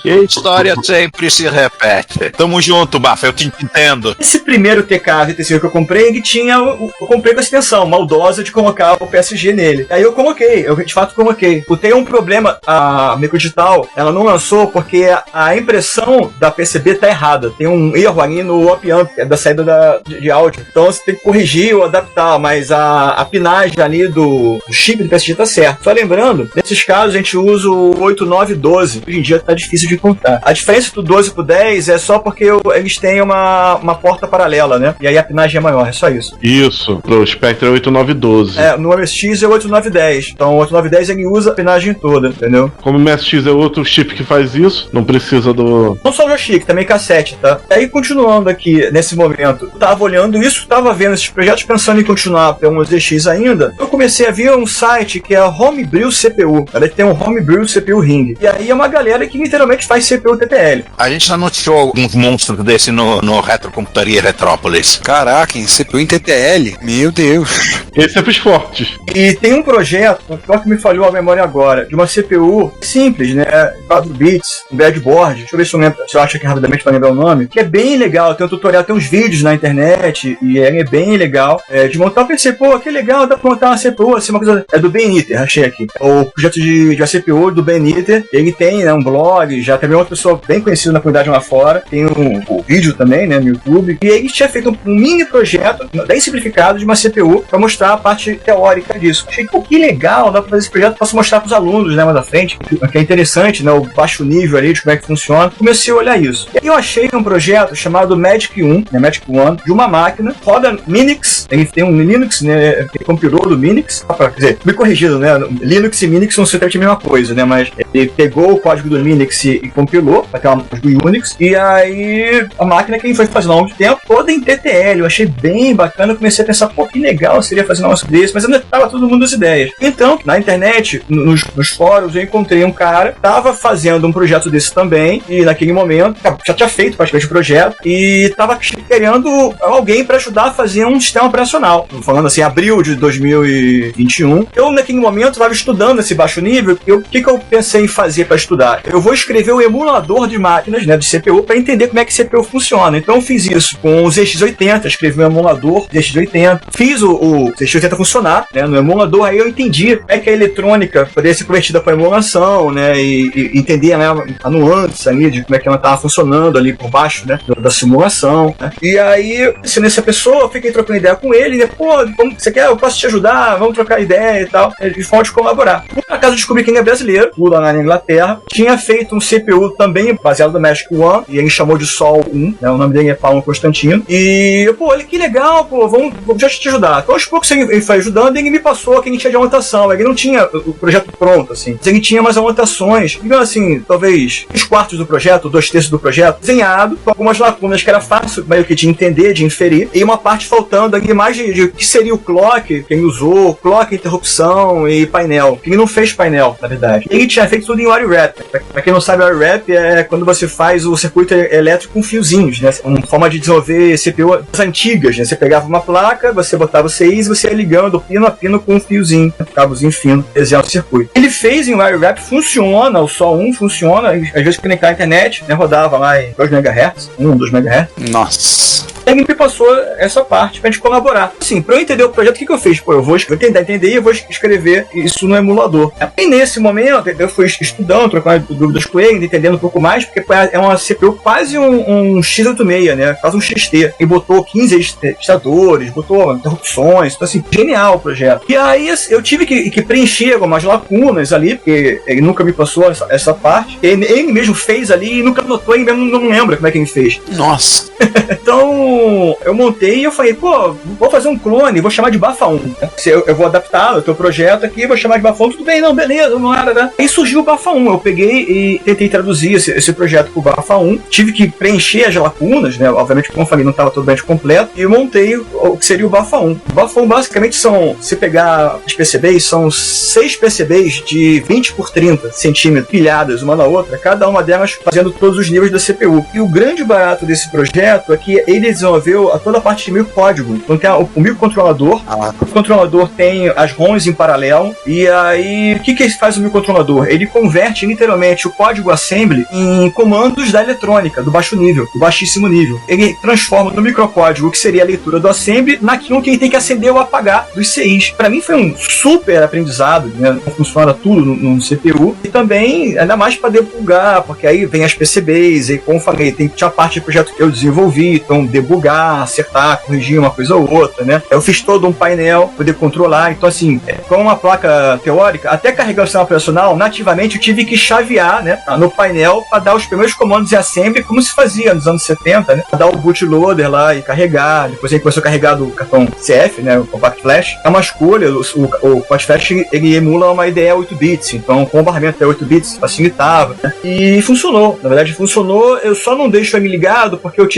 História sempre se repete. Tamo junto, Bafa, eu te entendo. Esse primeiro TK-85 que eu comprei, ele tinha. Eu comprei com essa intenção maldosa de colocar o PSG nele. Aí eu coloquei, eu de fato coloquei. Tem um problema, a Microdigital, ela não lançou porque a impressão da PCB tá errada. Tem um erro ali no op-amp, da saída de áudio. Então você tem que corrigir ou adaptar, mas a pinagem ali do chip do PSG tá certo. Só lembrando, nesses casos a gente usa o 8912. Hoje em dia tá difícil de contar. A diferença do 12 pro 10 é só porque eles têm uma porta paralela, né? E aí a pinagem é maior, é só isso. Isso, pro Spectrum é 8912. No MSX é 8910. Então o 8910 ele usa a pinagem toda, entendeu? Como o MSX é outro chip que faz isso, não precisa do... Não só o joystick, também cassete, tá? Aí continuando aqui, nesse momento, eu tava olhando isso, tava vendo esses projetos, pensando em continuar pelo ZX ainda, eu comecei a ver um site que é a Homebrew CPU. Ela tem um Homebrew CPU Ring. E aí é uma galera que literalmente faz CPU TTL. A gente já noticiou alguns monstros desse no Retrocomputaria Retrópolis. Caraca, em CPU em TTL? Meu Deus. Esse é pros fortes. E tem um projeto, pior que me falhou a memória agora, de uma CPU simples, né? 4 bits, um breadboard. Deixa eu ver se eu lembro, se eu acho aqui rapidamente pra lembrar o nome. Que é bem legal, tem um tutorial, tem uns vídeos na internet, e é bem legal. De montar, eu pensei, pô, que legal, dá pra montar uma CPU, assim, uma coisa. É do BNiter, achei aqui. O projeto de uma CPU do BNiter, ele tem, né, um blog, já também uma pessoa bem conhecida na comunidade lá fora, tem um vídeo também, né, no YouTube, e ele tinha feito um mini projeto, bem simplificado, de uma CPU, pra mostrar a parte teórica disso. Achei, pô, que legal, dá pra fazer esse projeto, posso mostrar pros alunos, né, mais à frente, que é interessante, né, o baixo nível ali, de como é que funciona. Comecei a olhar isso. E aí eu achei um projeto chamado Magic 1, né, Magic One, de uma máquina, roda Minix, ele tem um Linux, né, que compilou do Minix, quer dizer, me corrigido, né, Linux e Minix são certamente a mesma coisa, né, mas Ele pegou o código do Linux e compilou para aquela do Unix, e aí a máquina que ele foi fazendo ao longo do tempo, toda em TTL. Eu achei bem bacana, eu comecei a pensar, pô, que legal seria fazer um negócio desse, mas ainda tava todo mundo das ideias. Então, na internet, nos fóruns, eu encontrei um cara que tava fazendo um projeto desse também, e naquele momento, já tinha feito praticamente o projeto, e tava querendo alguém para ajudar a fazer um sistema operacional. Falando assim, abril de 2021. Eu, naquele momento, tava estudando esse baixo nível, e o que eu pensei em fazer para estudar? Eu vou escrever o emulador de máquinas, né, de CPU, para entender como é que CPU funciona. Então eu fiz isso com o ZX80, escrevi um emulador ZX80, fiz o ZX80 funcionar, né, no emulador, aí eu entendi como é que a eletrônica poderia ser convertida para emulação, né, e entender, né, a nuance ali de como é que ela estava funcionando ali por baixo, né, da simulação, né. E aí, ensinei essa pessoa, eu fiquei trocando ideia com ele, né, pô, como você quer? Eu posso te ajudar, vamos trocar ideia e tal, de forma de colaborar. Por acaso eu descobri que ele é brasileiro, lá na Inglaterra, tinha feito um CPU também baseado no Magic One, e ele chamou de Sol 1, né, o nome dele é Paulo Constantino, e, pô, olha que legal, pô, vamos já te ajudar. Então, aos poucos ele foi ajudando, e ele me passou que ele tinha de anotação, ele não tinha o projeto pronto, assim, mas ele tinha umas anotações, digamos assim, talvez 3/4 do projeto, 2/3 do projeto, desenhado, com algumas lacunas que era fácil meio que de entender, de inferir, e uma parte faltando ali mais de o que seria o clock, que ele usou, clock, interrupção e painel, que ele não fez painel, na verdade. Ele tinha feito tudo em wire wrap. Pra quem não sabe, wire wrap é quando você faz o circuito elétrico com fiozinhos, né? Uma forma de desenvolver CPU antigas, né? Você pegava uma placa, você botava o CI e você ia ligando pino a pino com um fiozinho, né? Cabozinho fino, desenhando o circuito. Ele fez em wire wrap, funciona, o Sol 1 funciona, às vezes conectar a internet, né? Rodava lá em 2 MHz, 2 MHz. Nossa. Ele me passou essa parte pra gente colaborar. Assim, pra eu entender o projeto, o que eu fiz? Pô, eu vou tentar entender e eu vou escrever isso no emulador. E nesse momento, eu fui estudando, trocando dúvidas com ele, entendendo um pouco mais, porque é uma CPU quase um x86, né? Quase um XT. E botou 15 registradores, botou interrupções, então assim, genial o projeto. E aí eu tive que preencher algumas lacunas ali, porque ele nunca me passou essa parte. Ele mesmo fez ali e nunca notou, ele mesmo não lembra como é que ele fez. Nossa! Então, eu montei e eu falei, pô, vou fazer um clone, vou chamar de Bafa 1. Né? Eu vou adaptar o teu projeto aqui, vou chamar de Bafa 1, tudo bem, não, beleza, não era, né? Aí surgiu o Bafa 1, eu peguei e tentei traduzir esse projeto pro Bafa 1, tive que preencher as lacunas, né? Obviamente, como eu falei, não estava totalmente completo, e eu montei o que seria o Bafa 1. O Bafa 1 basicamente se pegar as PCBs, são 6 PCBs de 20 por 30 centímetros pilhadas uma na outra, cada uma delas fazendo todos os níveis da CPU. E o grande barato desse projeto é que ele desenvolveu toda a parte de microcódigo. Então tem o microcontrolador, o controlador tem as ROMs em paralelo, e aí o que faz o microcontrolador? Ele converte literalmente o código assembly em comandos da eletrônica, do baixo nível, do baixíssimo nível. Ele transforma no microcódigo, que seria a leitura do assembly, naquilo que ele tem que acender ou apagar dos CIs. Para mim foi um super aprendizado, né? Funciona tudo no CPU, e também ainda mais para debugar, porque aí vem as PCBs, e como eu falei, tinha a parte do projeto que eu desenvolvi, então debugar, acertar, corrigir uma coisa ou outra, né? Eu fiz todo um painel, poder controlar, então assim, com uma placa teórica, até carregar o sistema operacional, nativamente eu tive que chavear, né, no painel para dar os primeiros comandos de assembly, como se fazia nos anos 70, né? Pra dar o bootloader lá e carregar, depois ele começou a carregar do cartão CF, né, o Compact Flash. É uma escolha, o Compact Flash ele emula uma IDE 8 bits, então com o barramento até 8 bits facilitava, né? E funcionou, na verdade funcionou. Eu só não deixo ele ligado porque eu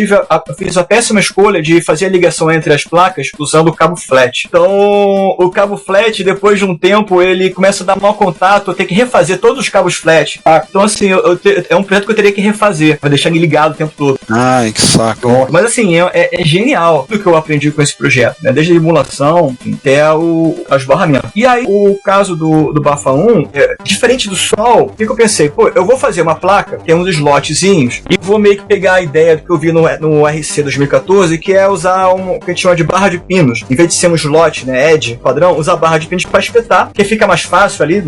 fiz a péssima escolha de fazer a ligação entre as placas usando o cabo flat. Então, o cabo flat, depois de um tempo, ele começa a dar mau contato, eu tenho que refazer todos os cabos flat. Então, assim, é um projeto que eu teria que refazer, pra deixar ele ligado o tempo todo. Ai, que saco. Mas, assim, é genial tudo que eu aprendi com esse projeto, né? Desde a emulação até o esbarramento. E aí, o caso do Bafa 1, diferente do Sol, o que eu pensei? Pô, eu vou fazer uma placa, tem uns slotzinhos, e vou meio que pegar a ideia do que eu vi no RC 2014, que é usar o que a gente chama de barra de pinos. Em vez de ser um slot, né, edge, padrão, usar barra de pinos para espetar, que fica mais fácil ali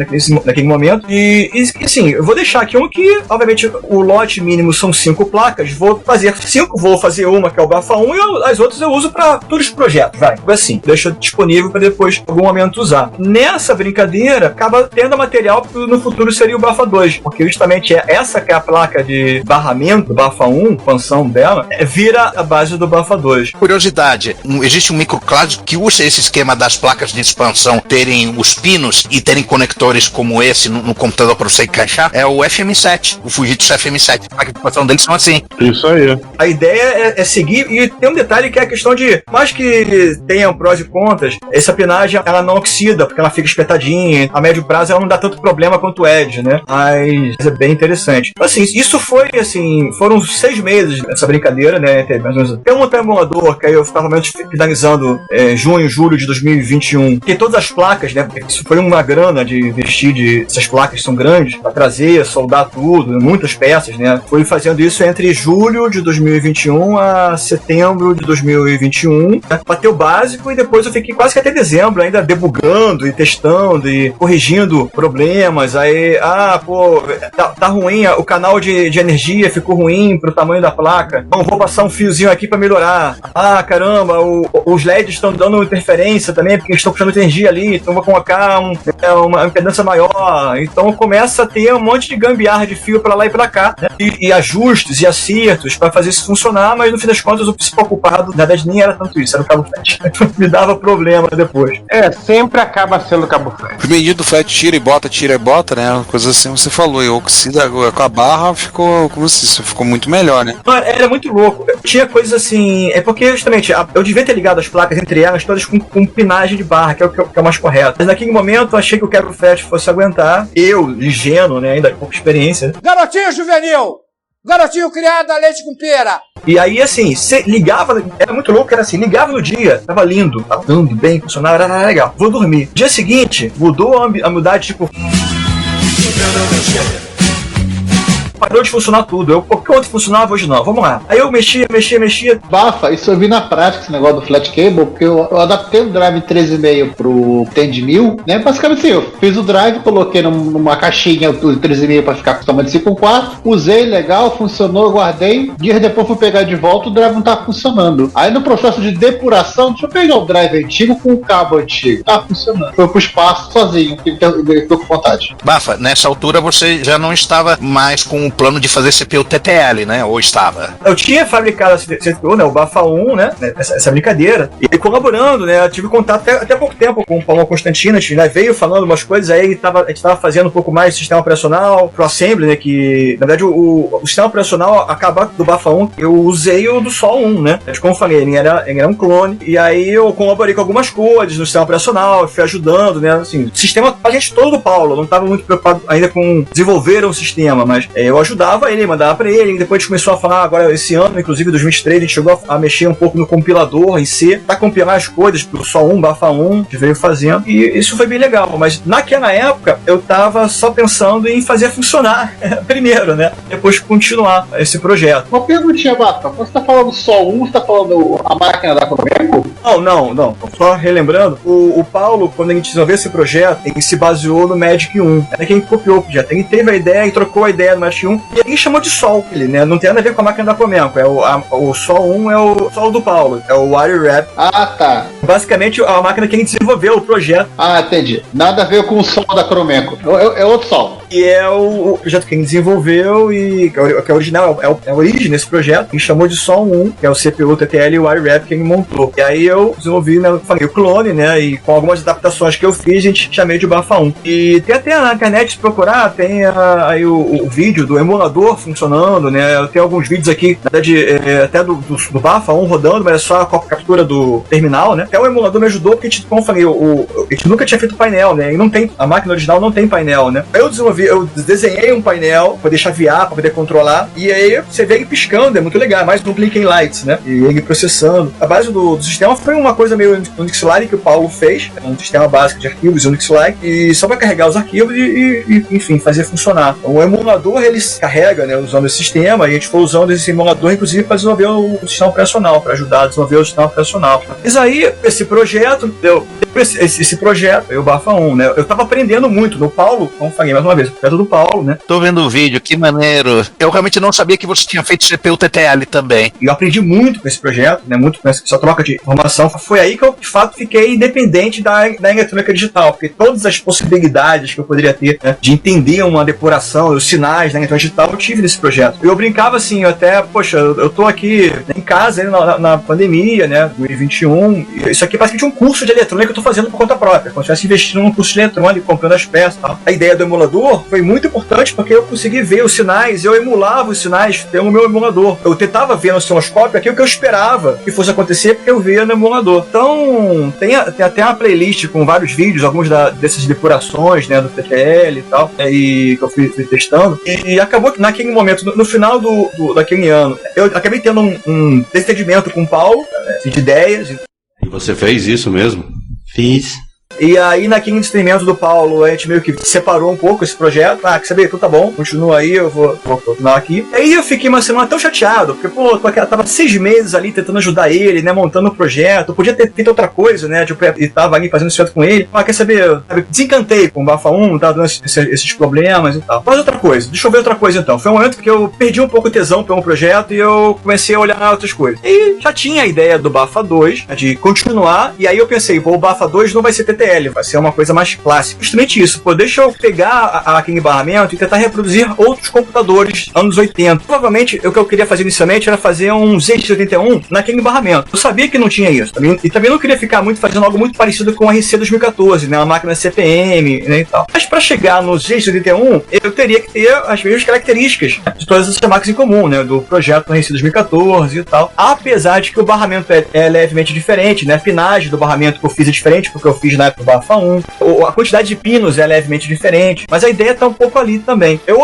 naquele momento. E assim, eu vou deixar aqui um que, obviamente, o lote mínimo são 5 placas, vou fazer 5, vou fazer uma que é o Bafa 1 e as outras eu uso para todos os projetos, vai. Assim, deixo disponível para depois, em algum momento, usar. Nessa brincadeira, acaba tendo material que no futuro seria o Bafa 2, porque justamente essa que é a placa de barramento do Bafa 1, expansão dela, vira a base do Bafa 2. Curiosidade, existe um microclássico que usa esse esquema das placas de expansão terem os pinos e terem conectores como esse no computador para você encaixar, é o FM7, o Fujitsu FM7. A placa de expansão deles são assim. Isso aí. A ideia é seguir, e tem um detalhe que é a questão de, mais que tenham prós e contras, essa pinagem ela não oxida, porque ela fica espetadinha, a médio prazo ela não dá tanto problema quanto o Edge, né? Mas é bem interessante. Assim, isso foi, assim, foram 6 meses dessa brincadeira, né? Tem um outro emulador que aí eu estava menos finalizando junho, julho de 2021, que todas as placas, né? Isso foi uma grana de investir, essas placas são grandes, para trazer, soldar tudo, muitas peças, né? Fui fazendo isso entre julho de 2021 a setembro de 2021, né? Bateu o básico e depois eu fiquei quase que até dezembro ainda debugando e testando e corrigindo problemas. Aí, tá ruim, o canal de energia ficou ruim pro tamanho da placa, então vou passar um fiozinho aqui para melhorar. Caramba, os LEDs estão dando interferência também, porque estão puxando energia ali, então vou colocar uma impedância maior. Então começa a ter um monte de gambiarra de fio para lá e para cá, né? E ajustes e acertos para fazer isso funcionar, mas no fim das contas o principal culpado, na verdade, nem era tanto isso, era o cabo flat. Me dava problema depois. Sempre acaba sendo cabo flat. O medido do flat tira e bota, né? Coisa assim você falou, e oxida com a barra ficou, como se isso ficou muito melhor, né? Era muito louco. Tinha coisas assim, é porque justamente eu devia ter ligado as placas entre elas todas com pinagem de barra, que é o mais correto. Mas naquele momento eu achei que o quebra flat fosse aguentar. Eu, ingênuo, né? Ainda com pouca experiência. Garotinho juvenil! Garotinho criado a leite com pera! E aí, assim, você ligava, era muito louco, era assim, ligava no dia, tava lindo, tava dando bem, funcionava, era legal. Vou dormir. Dia seguinte, mudou a umidade, tipo... Parou de funcionar tudo. Qualquer outro funcionava, hoje não. Vamos lá. Aí eu mexia. Bafa, isso eu vi na prática, esse negócio do flat cable, porque eu adaptei o drive 13,5 pro TEND-1000, né? Basicamente assim, eu fiz o drive, coloquei numa caixinha o 13,5 pra ficar com o tamanho de 5.4, usei, legal, funcionou, guardei. Dias depois fui pegar de volta, o drive não tava funcionando. Aí no processo de depuração, deixa eu pegar o drive antigo com o cabo antigo. Tá funcionando. Foi pro espaço sozinho, tô com vontade. Bafa, nessa altura você já não estava mais com o plano de fazer CPU TTL, né? Ou estava? Eu tinha fabricado a CPU, né? O Bafa 1, né? Essa brincadeira. E colaborando, né? Eu tive contato até pouco tempo com o Paulo Constantino, a gente, né, veio falando umas coisas, aí a gente tava fazendo um pouco mais de sistema operacional pro Assembly, né? Que, na verdade, o sistema operacional acabado do Bafa 1, eu usei o do Sol 1, né? Como eu falei, ele era um clone. E aí eu colaborei com algumas coisas no sistema operacional, fui ajudando, né? Assim, o sistema, a gente todo do Paulo, não tava muito preocupado ainda com desenvolver o sistema, mas eu ajudava ele, mandava pra ele, e depois a gente começou a falar, agora esse ano, inclusive 2023, a gente chegou a mexer um pouco no compilador em C, pra compilar as coisas pro Sol 1, Bafa 1, que veio fazendo, e isso foi bem legal, mas naquela época eu tava só pensando em fazer funcionar primeiro, né, depois continuar esse projeto. Uma perguntinha, Bafa, você tá falando Sol 1, você tá falando a máquina da Comeco? Não, só relembrando, o Paulo, quando a gente desenvolveu esse projeto, ele se baseou no Magic 1, é quem copiou o projeto, ele teve a ideia e trocou a ideia do Magic 1, e aí chamou de Sol, ele, né? Não tem nada a ver com a máquina da Comenco. O Sol 1 é o Sol do Paulo, é o WireWrap. Tá. Basicamente a máquina que a gente desenvolveu, o projeto. Entendi. Nada a ver com o Sol da Cromenco. É outro Sol. E é o projeto que a gente desenvolveu e que é original, é a origem desse projeto, que chamou de Sol 1, que é o CPU, TTL e o WireWrap que a gente montou. E aí eu desenvolvi, né, falei, o clone, né, e com algumas adaptações que eu fiz, a gente chamei de Bafa 1. E tem até na internet, se procurar, tem aí o vídeo do emulador funcionando, né, eu tenho alguns vídeos aqui, na verdade, até do Bafa 1 rodando, mas é só a captura do terminal, né. Até o emulador me ajudou, porque, como eu falei, a gente nunca tinha feito painel, né, e não tem, a máquina original não tem painel, né. Eu desenhei um painel para poder chavear, para poder controlar, e aí você vê ele piscando, é muito legal, mais no Blinking Lights, né, e ele processando. A base do sistema foi uma coisa meio Unix-like que o Paulo fez, um sistema básico de arquivos Unix-like, e só para carregar os arquivos e, enfim, fazer funcionar. O emulador, ele carrega, né, usando esse sistema, e a gente foi usando esse emulador, inclusive, para desenvolver o sistema operacional, para ajudar a desenvolver o sistema operacional. Mas aí, esse projeto, esse projeto, o Bafa 1, né? Eu tava aprendendo muito no Paulo, como falei mais uma vez, perto do Paulo, né? Tô vendo o vídeo, que maneiro. Eu realmente não sabia que você tinha feito CPU TTL também. E eu aprendi muito com esse projeto, né? Muito com essa troca de informação. Foi aí que eu, de fato, fiquei independente da eletrônica digital, porque todas as possibilidades que eu poderia ter, né, de entender uma depuração, os sinais da eletrônica digital, eu tive nesse projeto. Eu brincava assim, eu até, poxa, eu tô aqui em casa, na pandemia, né? 2021. Isso aqui parece que tinha um curso de eletrônica que eu tô fazendo por conta própria, como se eu estivesse investindo num curso de eletrônica, comprando as peças e tal. A ideia do emulador foi muito importante porque eu consegui ver os sinais, eu emulava os sinais pelo meu emulador. Eu tentava ver no osciloscópio aquilo que eu esperava que fosse acontecer porque eu via no emulador. Então, tem até uma playlist com vários vídeos, alguns dessas depurações, né, do TTL e tal, e que eu fui testando. E acabou que naquele momento, no final daquele ano, eu acabei tendo um desentendimento com o Paulo, né, de ideias. E você fez isso mesmo? Fiz. E aí, naquele experimento do Paulo, a gente meio que separou um pouco esse projeto. Quer saber? Então tá bom, continua aí, eu vou continuar aqui. E aí eu fiquei uma semana tão chateado, porque, pô, tava 6 meses ali tentando ajudar ele, né, montando o projeto. Eu podia ter feito outra coisa, né, e tava ali fazendo isso com ele. Quer saber? Desencantei com o Bafa 1, tava dando esses problemas e tal. Mas outra coisa, deixa eu ver outra coisa então. Foi um momento que eu perdi um pouco o tesão pelo projeto e eu comecei a olhar outras coisas. E já tinha a ideia do Bafa 2, né, de continuar, e aí eu pensei, pô, o Bafa 2 não vai ser TTL, vai ser uma coisa mais clássica. Justamente isso, pô, deixa eu pegar aquele barramento e tentar reproduzir outros computadores anos 80. Provavelmente, o que eu queria fazer inicialmente era fazer um ZX81 naquele barramento. Eu sabia que não tinha isso. E também não queria ficar fazendo algo muito parecido com o RC 2014, né, uma máquina CPM, né, e tal. Mas para chegar no ZX81, eu teria que ter as mesmas características de todas essas máquinas em comum, né, do projeto RC 2014 e tal. Apesar de que o barramento é levemente diferente, né, a afinagem do barramento que eu fiz é diferente, porque eu fiz na época do Bafa 1. A quantidade de pinos é levemente diferente, mas a ideia tá um pouco ali também. Eu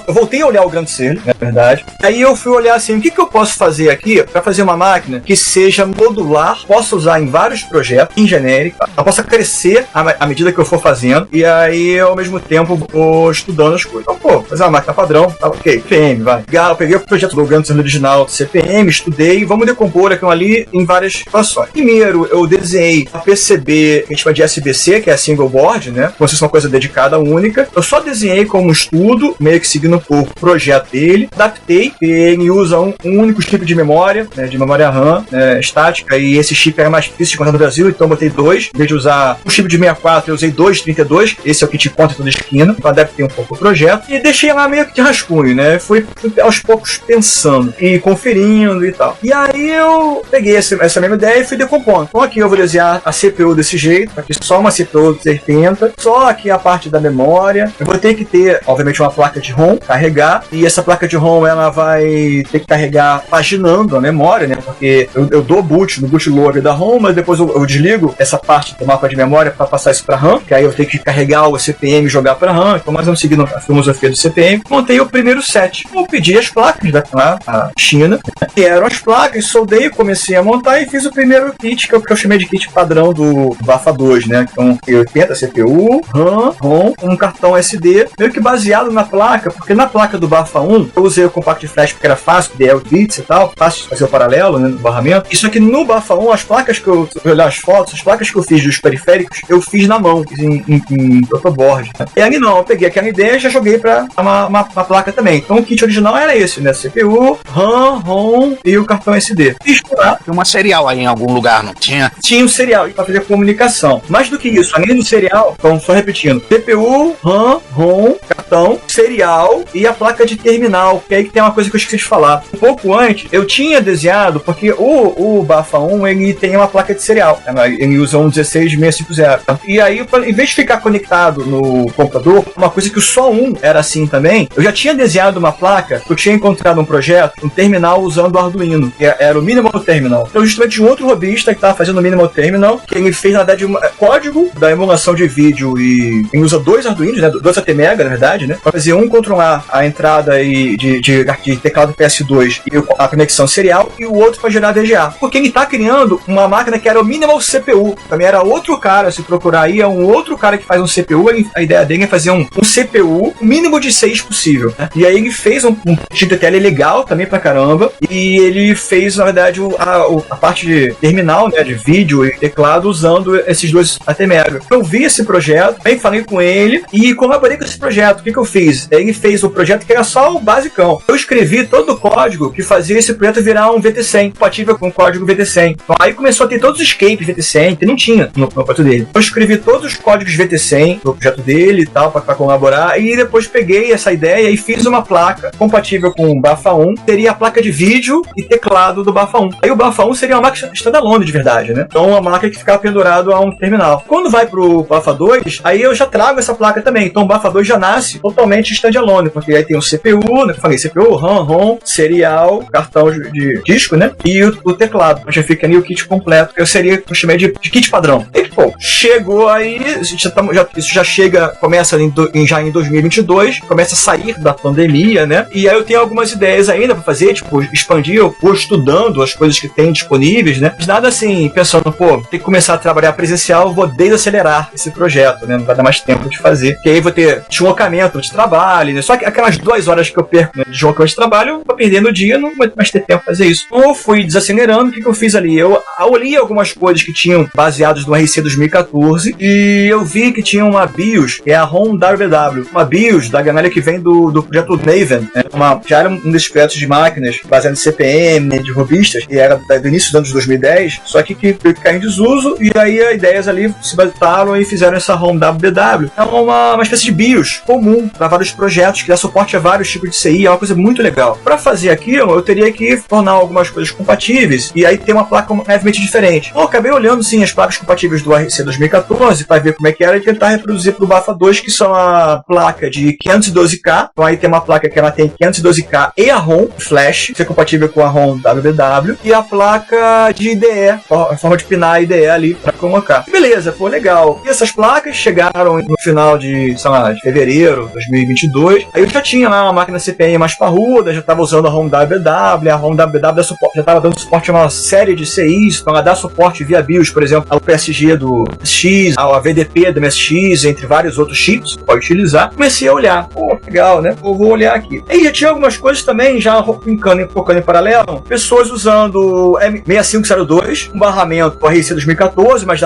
voltei a olhar o Grande Serle, na verdade. Aí eu fui olhar assim, o que eu posso fazer aqui para fazer uma máquina que seja modular, possa usar em vários projetos, em genérico, ela possa crescer à medida que eu for fazendo, e aí ao mesmo tempo vou estudando as coisas. Então, pô, fazer uma máquina padrão, tá ok, CPM, vai. Eu peguei o projeto do Grande Serle original do CPM, estudei, vamos decompor aquilo ali em várias situações. Primeiro, eu desenhei a PCB, que a gente chama de SBC, que é a single board, né? Como se fosse uma coisa dedicada, única. Eu só desenhei como estudo, meio que seguindo o projeto dele. Adaptei, e ele usa um único chip de memória, né, de memória RAM, né, estática, e esse chip era mais difícil de encontrar no Brasil, então eu botei 2. Em vez de usar um chip de 64, eu usei 2 de 32. Esse é o que te conta em toda esquina. Eu adaptei um pouco o projeto e deixei lá meio que de rascunho, né? Fui aos poucos pensando e conferindo e tal. E aí eu peguei essa mesma ideia e fui decompondo. Então aqui eu vou desenhar a CPU desse jeito, aqui só uma CPU 70, só aqui a parte da memória. Eu vou ter que ter, obviamente, uma placa de ROM, carregar, e essa placa de ROM ela vai ter que carregar paginando a memória, né? Porque eu dou boot no bootloader da ROM, mas depois eu desligo essa parte do mapa de memória para passar isso para RAM, que aí eu tenho que carregar o CPM e jogar para RAM. Então, mais ou menos seguindo a filosofia do CPM, montei o primeiro set. Eu pedi as placas da China, que eram as placas, soldei, comecei a montar e fiz o primeiro kit, que eu chamei de kit padrão do Bafa 2, né? Então, 80 CPU, RAM, ROM, um cartão SD, meio que baseado na placa, porque na placa do Bafa 1, eu usei o compact flash porque era fácil, DL bits e tal, fácil de fazer o paralelo, né, no barramento. Isso aqui no Bafa 1, as placas que eu olhar as fotos, as placas que eu fiz dos periféricos, eu fiz na mão, fiz em protoboard. Né? E aí não, eu peguei aquela ideia e já joguei pra uma placa também. Então o kit original era esse, né? CPU, RAM, ROM e o cartão SD. Fiz lá. Tem uma serial aí em algum lugar, não tinha? Tinha um serial para fazer comunicação. Mais do que isso, além do serial, então só repetindo, CPU, RAM, ROM, cartão, serial e a placa de terminal, que aí que tem uma coisa que eu esqueci de falar. Um pouco antes, eu tinha desenhado, porque o Bafa 1, ele tem uma placa de serial, né? Ele usa um 16650. E aí, em vez de ficar conectado no computador, uma coisa que o só 1 era assim também, eu já tinha desenhado uma placa, eu tinha encontrado um projeto, um terminal usando o Arduino, que era o Minimal Terminal. Então, justamente um outro robista que estava fazendo o Minimal Terminal, que ele fez, na verdade, código da emulação de vídeo e usa 2 Arduinos, né? 2 ATmega, na verdade, né? Para fazer um controlar a entrada de teclado PS2 e a conexão serial, e o outro para gerar VGA. Porque ele tá criando uma máquina que era o Minimal CPU. Também era outro cara, se procurar aí, é um outro cara que faz um CPU. A ideia dele é fazer um CPU mínimo de 6 possível, né? E aí ele fez um tipo de tela legal também pra caramba, e ele fez, na verdade, a parte de terminal, né, de vídeo e teclado usando esses 2 ATmega. Eu vi esse projeto, bem falei com ele e colaborei com esse projeto. O que eu fiz? Ele fez o projeto que era só o basicão. Eu escrevi todo o código que fazia esse projeto virar um VT100, compatível com o código VT100. Então, aí começou a ter todos os escapes VT100, que não tinha no projeto dele. Eu escrevi todos os códigos VT100 no projeto dele e tal, para colaborar, e depois peguei essa ideia e fiz uma placa compatível com o Bafa 1, seria a placa de vídeo e teclado do Bafa 1. Aí o Bafa 1 seria uma máquina standalone de verdade, né? Então uma máquina que ficava pendurado a um terminal. Quando vai pro Bafa 2, aí eu já trago essa placa também. Então o Bafa 2 já nasce totalmente standalone, porque aí tem o CPU, né? Eu falei CPU, RAM, ROM, serial, cartão de disco, né? E o teclado. Já fica ali o kit completo, que eu chamei de kit padrão. E, pô, chegou aí, isso já chega, começa já em 2022, começa a sair da pandemia, né? E aí eu tenho algumas ideias ainda pra fazer, tipo, expandir, eu vou estudando as coisas que tem disponíveis, né? Mas nada assim, pensando, pô, tem que começar a trabalhar presencial, vou desacelerar esse projeto, né? Não vai dar mais tempo de fazer. Porque aí vou ter deslocamento de trabalho, né? Só que aquelas 2 horas que eu perco, né, de deslocamento de trabalho, eu vou perder no dia, não vai mais ter tempo pra fazer isso. Então eu fui desacelerando, o que eu fiz ali? Eu olhei algumas coisas que tinham baseados no RC 2014 e eu vi que tinha uma BIOS, que é a ROM WW. Uma BIOS da galera que vem do projeto Maven, né? Já era um desses projetos de máquinas baseado em CPM, de robistas, e era do início dos anos 2010, só que caiu em desuso, e aí as ideias ali se basearam e fizeram essa ROM WW. É uma espécie de BIOS comum para vários projetos, que dá suporte a vários tipos de CI, é uma coisa muito legal. Para fazer aquilo, eu teria que tornar algumas coisas compatíveis, e aí ter uma placa levemente diferente. Eu acabei olhando, sim, as placas compatíveis do RC 2014 para ver como é que era e tentar reproduzir para o Bafa 2, que são a placa de 512K. Então aí tem uma placa que ela tem 512K e a ROM Flash, que é compatível com a ROM WW, e a placa de IDE, a forma de pinar IDE ali para colocar. Beleza, pô, legal. E essas placas chegaram no final de, sei lá, de fevereiro de 2022. Aí eu já tinha lá uma máquina CPM mais parruda, já estava usando a ROM WW, a ROM WW dá suporte, já estava dando suporte a uma série de CIs, então ela dá suporte via BIOS, por exemplo, ao PSG do MSX, ao VDP do MSX, entre vários outros chips que pode utilizar. Comecei a olhar, pô, legal, né? Eu vou olhar aqui. E já tinha algumas coisas também, já focando em paralelo, pessoas usando M6502, um barramento do RC 2014, mas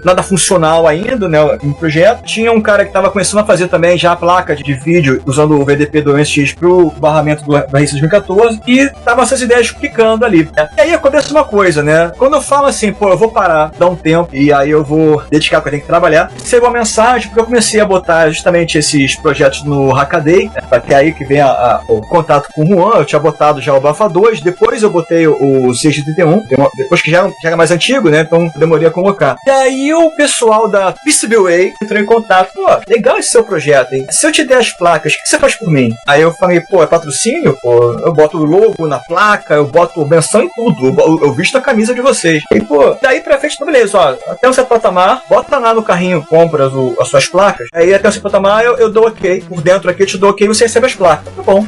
nada funcional ainda, né, no projeto. Tinha um cara que estava começando a fazer também já a placa de vídeo, usando o VDP do MSX pro barramento do RC 2014, e tava essas ideias picando ali, né? E aí acontece uma coisa, né? Quando eu falo assim, pô, eu vou parar, dar um tempo, e aí eu vou dedicar porque eu tenho que trabalhar, recebo uma mensagem, porque eu comecei a botar justamente esses projetos no Hackaday, né? Até aí que vem o contato com o Juan. Eu tinha botado já o Bafa 2, depois eu botei o CX31, depois que já era mais antigo, né? Então demorei a colocar. E aí o pessoal da PCBWay entrou em contato. Pô, legal esse seu projeto, hein? Se eu te der as placas, o que você faz por mim? Aí eu falei, pô, é patrocínio? Pô, eu boto o logo na placa, eu boto menção em tudo, eu visto a camisa de vocês. E pô, daí pra frente, beleza, ó, até um certo patamar, bota lá no carrinho, compra as suas placas, aí até um certo patamar eu dou ok, por dentro aqui eu te dou ok, você recebe as placas. Tá bom.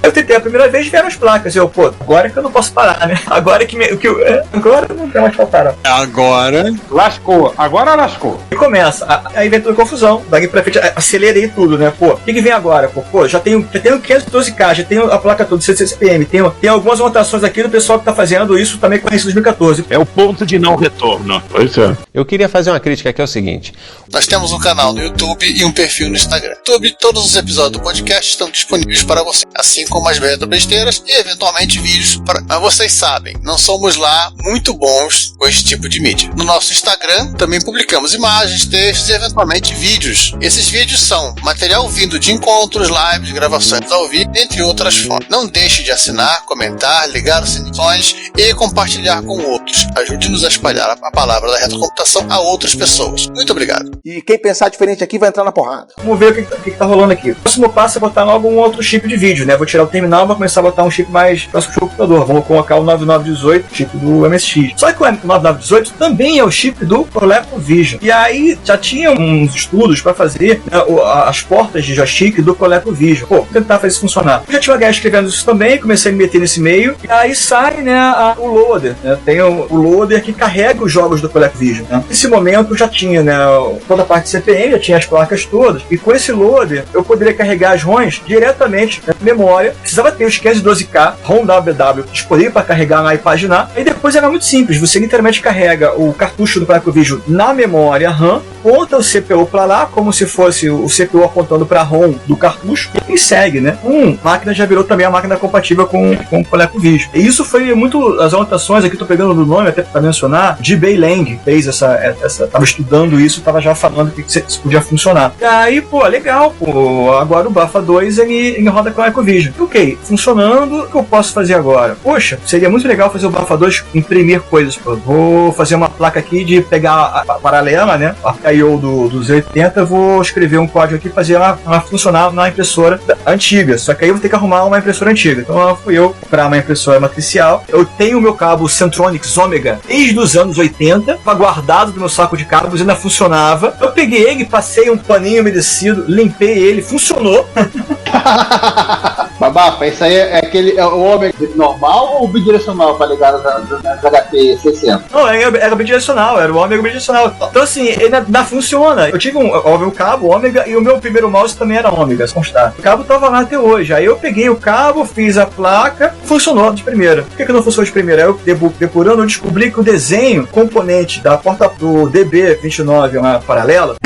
Eu tentei a primeira vez, vieram as placas. Eu, pô, agora que eu não posso parar, né? Agora agora não tem mais pra parar. Agora lascou, agora lascou. E começa, aí vem toda a confusão. Daqui pra frente, acelerei tudo, né? Pô, o que vem agora? Pô, já tenho 512K, já tenho a placa toda, CCPM, tem algumas anotações aqui do pessoal que tá fazendo isso também com a RC 2014. É o ponto de não retorno. Pois é. Eu queria fazer uma crítica que é o seguinte. Nós temos um canal no YouTube e um perfil no Instagram. No YouTube, todos os episódios do podcast estão disponíveis para você, assim como as besteiras e eventualmente vídeos. Mas vocês sabem, não somos lá muito bons com esse tipo de mídia. No nosso Instagram também publicamos imagens, textos e eventualmente vídeos. Esses vídeos são material vindo de encontros, lives, gravações ao vivo, entre outras fontes. Não deixe de assinar, comentar, ligar as sinições e compartilhar com outros. Ajude-nos a espalhar a palavra da retrocomputação a outras pessoas. Muito obrigado. E quem pensar diferente aqui vai entrar na porrada. Vamos ver o que tá rolando aqui. O próximo passo é botar logo um outro chip de vídeo, né? Vou tirar tirar o terminal, vai começar a botar um chip mais próximo do computador. Vamos colocar o 9918, chip do MSX. Só que o 9918 também é o chip do ColecoVision. E aí já tinha uns estudos para fazer, né, as portas de joystick do ColecoVision. Pô, tentar fazer isso funcionar. Eu já tinha uma galera escrevendo isso também, comecei a me meter nesse meio, e aí sai, né, o loader, né? Tem o loader que carrega os jogos do ColecoVision, né? Nesse momento já tinha, né, toda a parte de CPM, já tinha as placas todas, e com esse loader eu poderia carregar as ROMs diretamente na memória. Precisava ter os 512K ROM WW disponível para carregar e paginar, e depois era muito simples, você literalmente carrega o cartucho do ColecoVision na memória RAM, aponta o CPU para lá, como se fosse o CPU apontando para a ROM do cartucho, e segue, né? A máquina já virou também a máquina compatível com o ColecoVision. E isso foi muito, as anotações aqui, tô pegando do nome até para mencionar, de Bei Lang fez tava estudando isso, tava já falando que isso podia funcionar. E aí, pô, legal, pô, agora o Bafa 2 ele roda com o ColecoVision. Ok, funcionando, o que eu posso fazer agora? Poxa, seria muito legal fazer o Bafa 2 imprimir coisas, pô. Vou fazer uma placa aqui de pegar a paralela, né? A I/O dos 80, vou escrever um código aqui e fazer ela funcionar na impressora antiga. Só que aí eu vou ter que arrumar uma impressora antiga. Então fui eu comprar uma impressora matricial. Eu tenho o meu cabo Centronics Omega desde os anos 80, estava guardado no meu saco de cabos, ainda funcionava. Eu peguei ele, passei um paninho umedecido, limpei ele, funcionou. Babafa, isso aí é o Omega normal ou bidirecional para ligar nas HP 60? Não, era bidirecional, era o Omega bidirecional. Então assim, ele ainda funciona. Eu tive um cabo Omega e o meu primeiro mouse também era Omega, se constar. O cabo tava lá até hoje. Aí eu peguei o cabo, fiz a placa, funcionou de primeira. Por que não funcionou de primeira? Aí eu depurando, eu descobri que o desenho, componente da porta do DB29, uma paralela,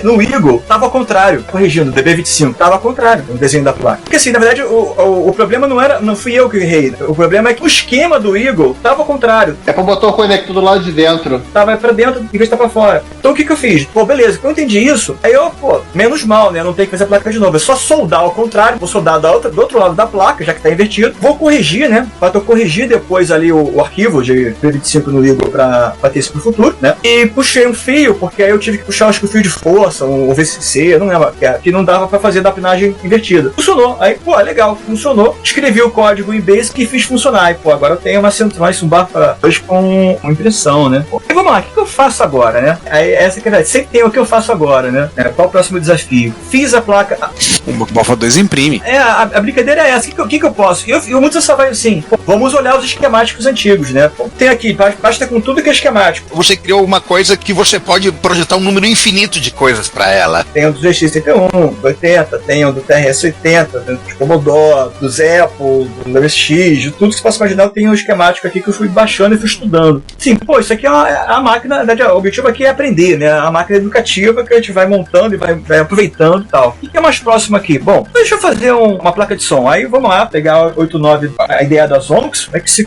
no Eagle, tava ao contrário, corrigindo, o DB25, tava ao contrário, o desenho da placa. Porque assim, na verdade, o problema não fui eu que errei, o problema é que o esquema do Eagle tava ao contrário. É pra botar o conector do lado de dentro. Tava pra dentro, em vez de estar pra fora. Então o que eu fiz? Pô, beleza, quando eu entendi isso, aí eu, menos mal, né, não tem que fazer a placa de novo, é só soldar ao contrário, vou soldar do outro lado da placa, já que tá invertido, vou corrigir, né, pra eu corrigir depois ali o arquivo de DB25 no Eagle pra ter isso pro futuro, né, e puxei um fio, porque aí eu tive que puxar, acho que o fio de força, o VCC, eu não lembro, que não dava pra fazer adapnagem invertida. Funcionou, aí, legal, funcionou. Escrevi o código em Basic e fiz funcionar. E, agora eu tenho uma Centronics, um Bafa 2 com impressão, né? E vamos lá, o que eu faço agora, né? Aí, essa que é a verdade, sempre tem o que eu faço agora, né? Qual o próximo desafio? Fiz a placa... O Bafa 2 imprime. A brincadeira é essa. O que eu posso? Eu muito só vai assim, vamos olhar os esquemáticos antigos, né? Tem aqui, basta com tudo que é esquemático. Você criou uma coisa que você pode projetar um número infinito de coisas pra ela. Tem o do GX81, do 80, tem o do TRS-80, do Commodore, do Apple, do MSX, de tudo que você possa imaginar, eu tenho um esquemático aqui que eu fui baixando e fui estudando. Sim, isso aqui é a máquina, na verdade, o objetivo aqui é aprender, né? A máquina educativa que a gente vai montando e vai aproveitando e tal. O que é mais próximo aqui? Bom, deixa eu fazer uma placa de som. Aí vamos lá, pegar 89, a ideia da Zonux, que se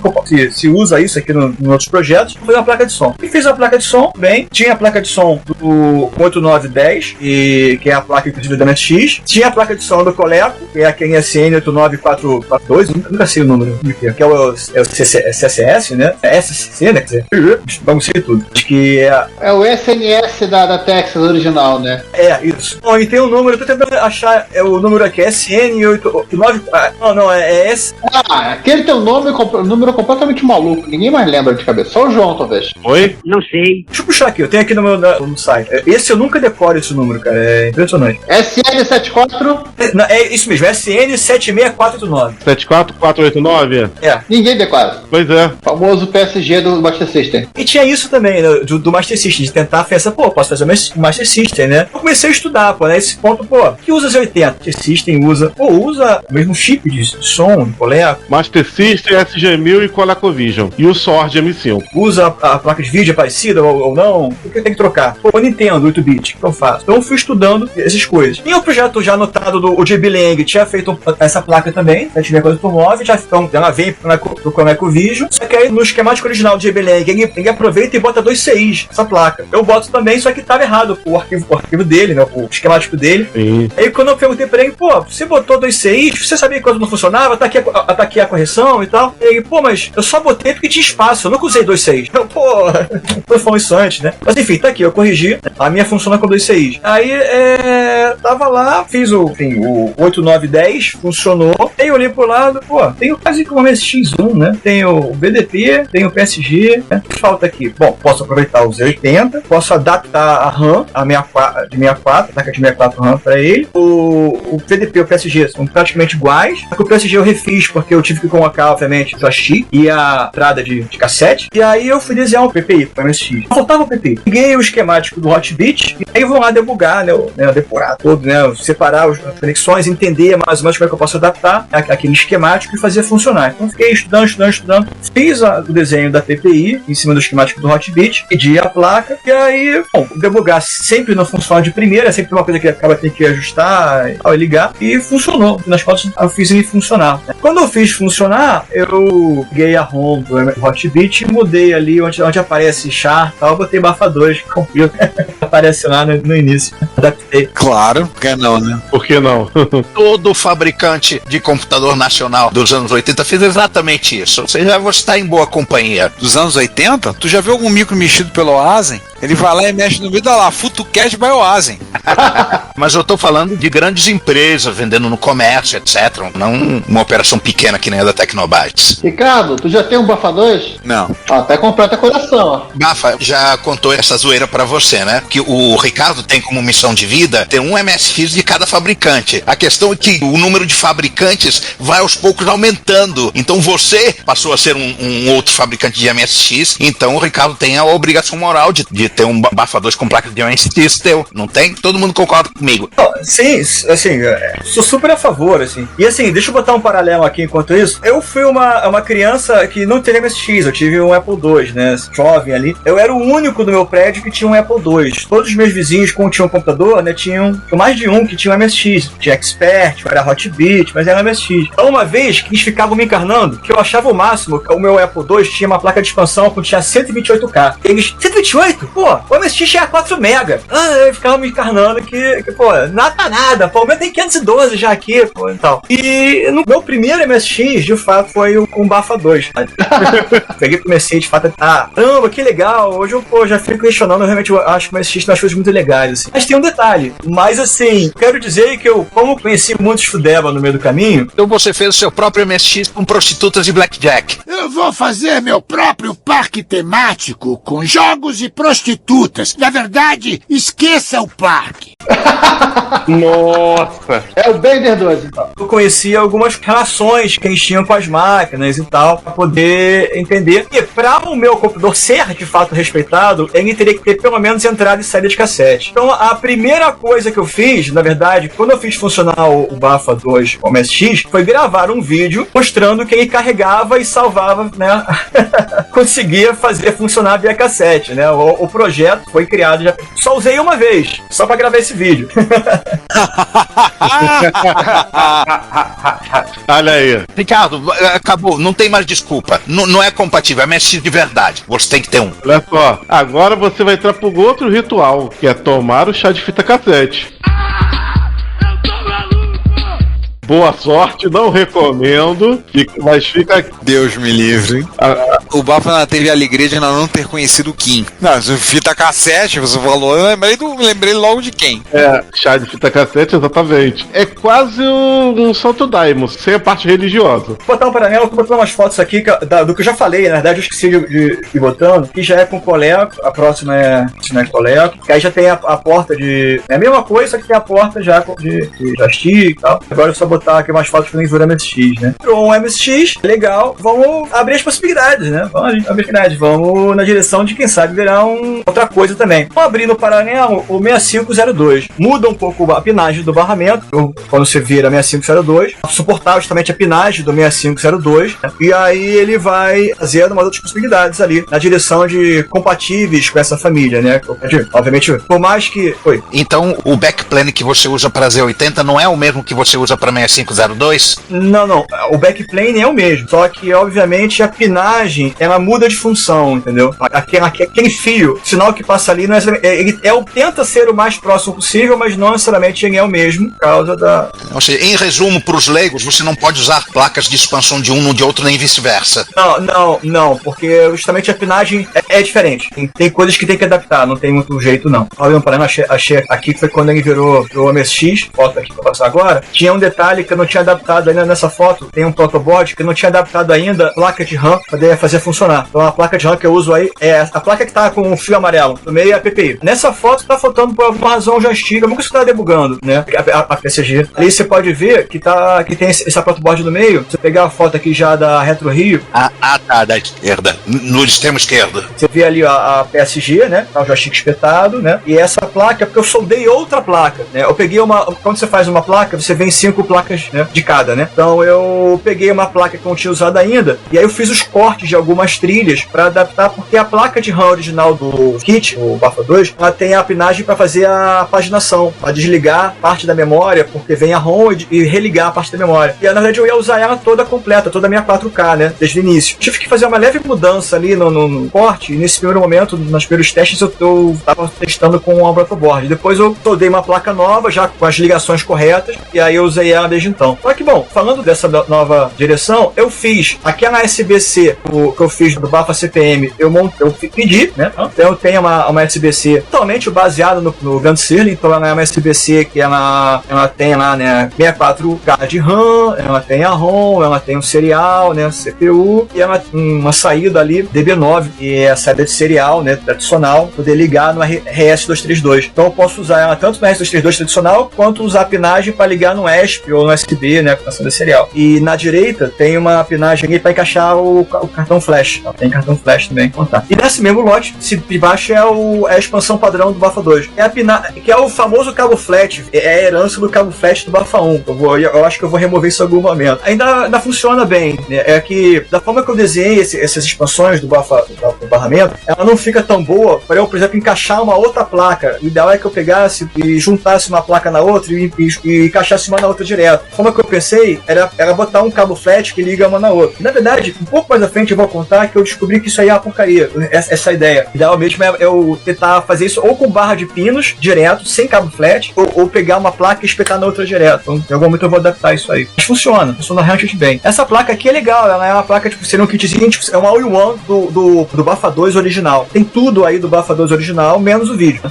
usa isso aqui em outros projetos, vou fazer uma placa de som. E fiz a placa de som, bem, tinha a placa de som do 8910, que é a placa inclusive da MSX. Tinha a placa de som do Coleco, que é a QNSN89442, nunca sei o número, que é o CSS, né? É SCC, né? Quer dizer, vamos ser tudo. Acho que é o SNS da Texas original, né? É, isso. Bom, e tem um número, eu tô tentando achar o número aqui, SN894. Não, é S. Aquele tem um número completamente maluco, ninguém mais lembra de cabeça, só o João, talvez. Oi? Não sei. Deixa eu puxar aqui, eu tenho aqui no site. Esse eu nunca decoro esse número, cara, é impressionante. SN74? É isso mesmo, SN76489. 74489? É. Ninguém decora. Pois é. Famoso PSG do Master System. E tinha isso também, né, do Master System, de tentar pensar, posso fazer o Master System, né? Eu comecei a estudar, nesse ponto, que usa Z80? Master System usa o mesmo chip de som, de Coleco. Master System, SG-1000 e ColecoVision. E o SWORD M5. Usa a placa de vídeo parecida ou não? O que eu tenho que trocar? O Nintendo 8-bit, o que eu faço? Então eu fui estudando essas coisas. E o projeto já anotado do JB Lang tinha feito essa placa também, 76449, então ela vem do ColecoVision, só que aí no esquemático original do JB Lang ele aproveita e bota 2 CIs, essa placa. Eu boto também, só que estava errado o arquivo dele, né, o esquemático dele. Sim. Aí quando eu perguntei pra ele, pô, você botou 2 CIs, você sabia que a coisa não funcionava, tá aqui a correção e tal. E ele, pô, mas eu só botei porque tinha espaço, eu nunca usei 2 CIs. Eu, pô, foi falando isso antes, né? Mas enfim, tá aqui, eu corrigi, a minha funciona com 2 CIs. Aí, tava lá, fiz o 8910, funcionou. Aí eu olhei pro lado, pô, tenho quase como MSX1, né? Tenho o BDP, tenho o PSG, né? O que falta aqui? Bom, posso aproveitar o Z80, posso adaptar a RAM, a 64, de 64, placa de 64 RAM pra ele. O BDP e o PSG são praticamente iguais, só que o PSG eu refiz porque eu tive que colocar, obviamente, o joystick e a entrada de cassete. E aí eu fui desenhar um PPI para MSX. Faltava o PPI. Peguei o esquemático do Hotbit e aí vou lá debugar, né? Depurar todo, né? Separar as conexões, entender mais ou menos como é que eu posso adaptar aquele esquemático e fazer funcionar. Então fiquei estudando. Fiz o desenho da PPI em cima do esquemático do Hotbit, pedi a placa e aí, bom, debugar sempre não funciona de primeira, é sempre uma coisa que acaba tendo que ajustar e ligar, e funcionou. Nas contas eu fiz ele funcionar. Quando eu fiz funcionar, eu peguei a ROM do Hotbit e mudei ali onde aparece char e tal, botei bafadores que aparece lá no início. Adaptei. Claro, por que não, né? Por que não? Todo fabricante de computador nacional dos anos 80 fez exatamente isso. Ou seja, você está em boa companhia. Dos anos 80? Tu já viu algum micro mexido pelo Oasen? Ele vai lá e mexe no vídeo, olha lá, FutuCast by Oasen. Mas eu tô falando de grandes empresas vendendo no comércio, etc. Não uma operação pequena que nem a da Tecnobytes. Ricardo, tu já tem um Bafa 2? Não. Ó, até completa a coleção, ó. Bafa já contou essa zoeira pra você, né? Que o Ricardo tem como missão de vida ter um MSX de cada fabricante. A questão é que o número de fabricantes vai aos poucos aumentando. Então você passou a ser um outro fabricante de MSX, então o Ricardo tem a obrigação moral de ter um Bafa 2 com placa de MSX teu. Não tem? Todo mundo concorda comigo. Sim, assim, sou super a favor, assim. E assim, deixa eu botar um paralelo aqui enquanto isso. Eu fui uma criança que não teve MSX, eu tive um Apple II, né, jovem ali. Eu era o único do meu prédio que tinha um Apple II. Todos os meus vizinhos, como tinham um computador, né, tinham mais de um que tinha um MSX. Tinha Expert, era Hotbit, mas era MSX. Então, uma vez que eles ficavam me encarnando, que eu achava o máximo, o meu Apple II tinha uma placa de expansão que tinha 128K. Eles, 128? Pô, o MSX tinha 4 MB. Eles ficavam me encarnando que pô, nada, pô, o meu tem 512 já aqui, pô, e tal. E no meu primeiro MSX, de fato, foi um Bafa 2. Peguei, comecei, de fato, caramba, que legal. Hoje eu já fico questionando, eu realmente acho que o MSX tem umas coisas muito legais, assim. Mas tem um detalhe, mas assim, quero dizer que eu, como conheci muitos Fudeba no meio do caminho... Então você fez o seu próprio MSX com prostitutas e blackjack. Eu vou fazer meu próprio parque temático com jogos e prostitutas. Na verdade, esqueça o parque. Nossa! É o Bender 2, então. Eu conhecia algumas relações que eles tinham com as máquinas e tal, pra poder entender. E pra o meu computador ser de fato respeitado, ele teria que ter pelo menos entrada e saída de cassete. Então a primeira coisa que eu fiz, na verdade, quando eu fiz funcionar o Bafa 2 com o MSX, foi gravar um vídeo mostrando que ele carregava e salvava, né? Conseguia fazer funcionar via cassete, né? O projeto foi criado, já só usei uma vez, só pra gravar esse vídeo. Olha aí. Ricardo, acabou, não tem mais desculpa. Não é compatível, é MSX de verdade. Você tem que ter um. Olha só, agora você vai entrar pro outro ritual, que é tomar o chá de fita cassete. Boa sorte, não recomendo, mas fica... Deus me livre. O Bafa teve a alegria de não ter conhecido o Kim. Não, fita cassete, você falou, eu lembrei logo de quem. Chá de fita cassete, exatamente. É quase um Santo Daimon, sem a parte religiosa. Vou botar um paralelo, vou botar umas fotos aqui do que eu já falei, na verdade eu esqueci de ir botando, que já é com Coleco, a próxima é Coleco, que aí já tem a porta de... É a mesma coisa, só que tem a porta já de joystick e tal. Agora eu só botar aqui umas fotos que nem viram MSX, né? Criou um MSX, legal, vamos abrir as possibilidades, né? Vamos abrir as possibilidades, vamos na direção de quem sabe virar outra coisa também. Vamos abrir no paralelo o 6502. Muda um pouco a pinagem do barramento, quando você vira 6502, suportar justamente a pinagem do 6502, né? E aí ele vai fazendo umas outras possibilidades ali, na direção de compatíveis com essa família, né? Obviamente, por mais que... Oi. Então, o backplane que você usa para Z80 não é o mesmo que você usa para 6502? Não. O backplane é o mesmo. Só que, obviamente, a pinagem ela muda de função, entendeu? Aquele fio, o sinal que passa ali, não é, ele tenta ser o mais próximo possível, mas não necessariamente ele é o mesmo, por causa da... Ou seja, em resumo, para os leigos, você não pode usar placas de expansão de um no de outro, nem vice-versa. Não, porque justamente a pinagem é diferente. Tem coisas que tem que adaptar, não tem muito jeito, não. Olha, achei aqui que foi quando ele virou o MSX, foto aqui pra passar agora, tinha um detalhe que eu não tinha adaptado ainda nessa foto, tem um protoboard que eu não tinha adaptado ainda a placa de RAM pra poder fazer funcionar. Então a placa de RAM que eu uso aí é a placa que tá com o fio amarelo, no meio é a PPI. Nessa foto tá faltando por alguma razão já antiga, nunca você tá debugando, né? A PCG. Ali você pode ver que tem esse protoboard no meio. Você pegar a foto aqui já da Retro Rio. Tá, da esquerda, no extremo esquerdo. Você vê ali a PSG, né? Tá o joystick espetado, né? E essa placa é porque eu soldei outra placa, né? Eu peguei quando você faz uma placa, você vem 5 placas, né, de cada, né? Então eu peguei uma placa que eu não tinha usado ainda, e aí eu fiz os cortes de algumas trilhas para adaptar, porque a placa de RAM original do kit, o Bafa 2, ela tem a pinagem para fazer a paginação, para desligar parte da memória, porque vem a ROM e religar a parte da memória. E na verdade eu ia usar ela toda completa, toda a minha 4K, né? Desde o início. Tive que fazer uma leve mudança ali no corte, e nesse primeiro momento, nos primeiros testes, eu tava testando com o protoboard. Depois eu soldei uma placa nova, já com as ligações corretas, e aí eu usei ela desde então. Só que, bom, falando dessa nova direção, eu fiz aquela SBC que eu fiz do Bafa CPM, eu pedi, né? Então eu tenho uma SBC totalmente baseada no Grand Sirling, então ela é uma SBC que ela tem lá, né, 64K de RAM, ela tem a ROM, ela tem um serial, né, CPU, e ela tem uma saída ali, DB9, e é a saída de serial, né, tradicional, poder ligar no RS-232. Então eu posso usar ela tanto no RS-232 tradicional, quanto usar a pinagem para ligar no ESP ou no USB, né, com a saída serial. E na direita tem uma pinagem aí para encaixar o cartão flash. Então, tem cartão flash também. E nesse mesmo lote, de baixo é a expansão padrão do Bafa 2. Que é o famoso cabo flat, é a herança do cabo flash do Bafa 1. Eu acho que eu vou remover isso em algum momento. Ainda funciona bem, né? É que da forma que eu desenhei essas expansões do barramento, ela não fica tão boa para eu, por exemplo, encaixar uma outra placa. O ideal é que eu pegasse e juntasse uma placa na outra e encaixasse uma na outra direto. A forma que eu pensei era botar um cabo flat que liga uma na outra. Na verdade, um pouco mais à frente eu vou contar que eu descobri que isso aí é uma porcaria, essa ideia. O ideal mesmo é eu tentar fazer isso ou com barra de pinos direto, sem cabo flat, ou pegar uma placa e espetar na outra direto. Então, em algum momento eu vou adaptar isso aí. Mas funciona realmente bem. Essa placa aqui é legal, ela é uma placa, tipo, seria um kitzinho, tipo, é um all-in-one do Bafa 2 original. Tem tudo aí do Bafa 2 original, menos o vídeo.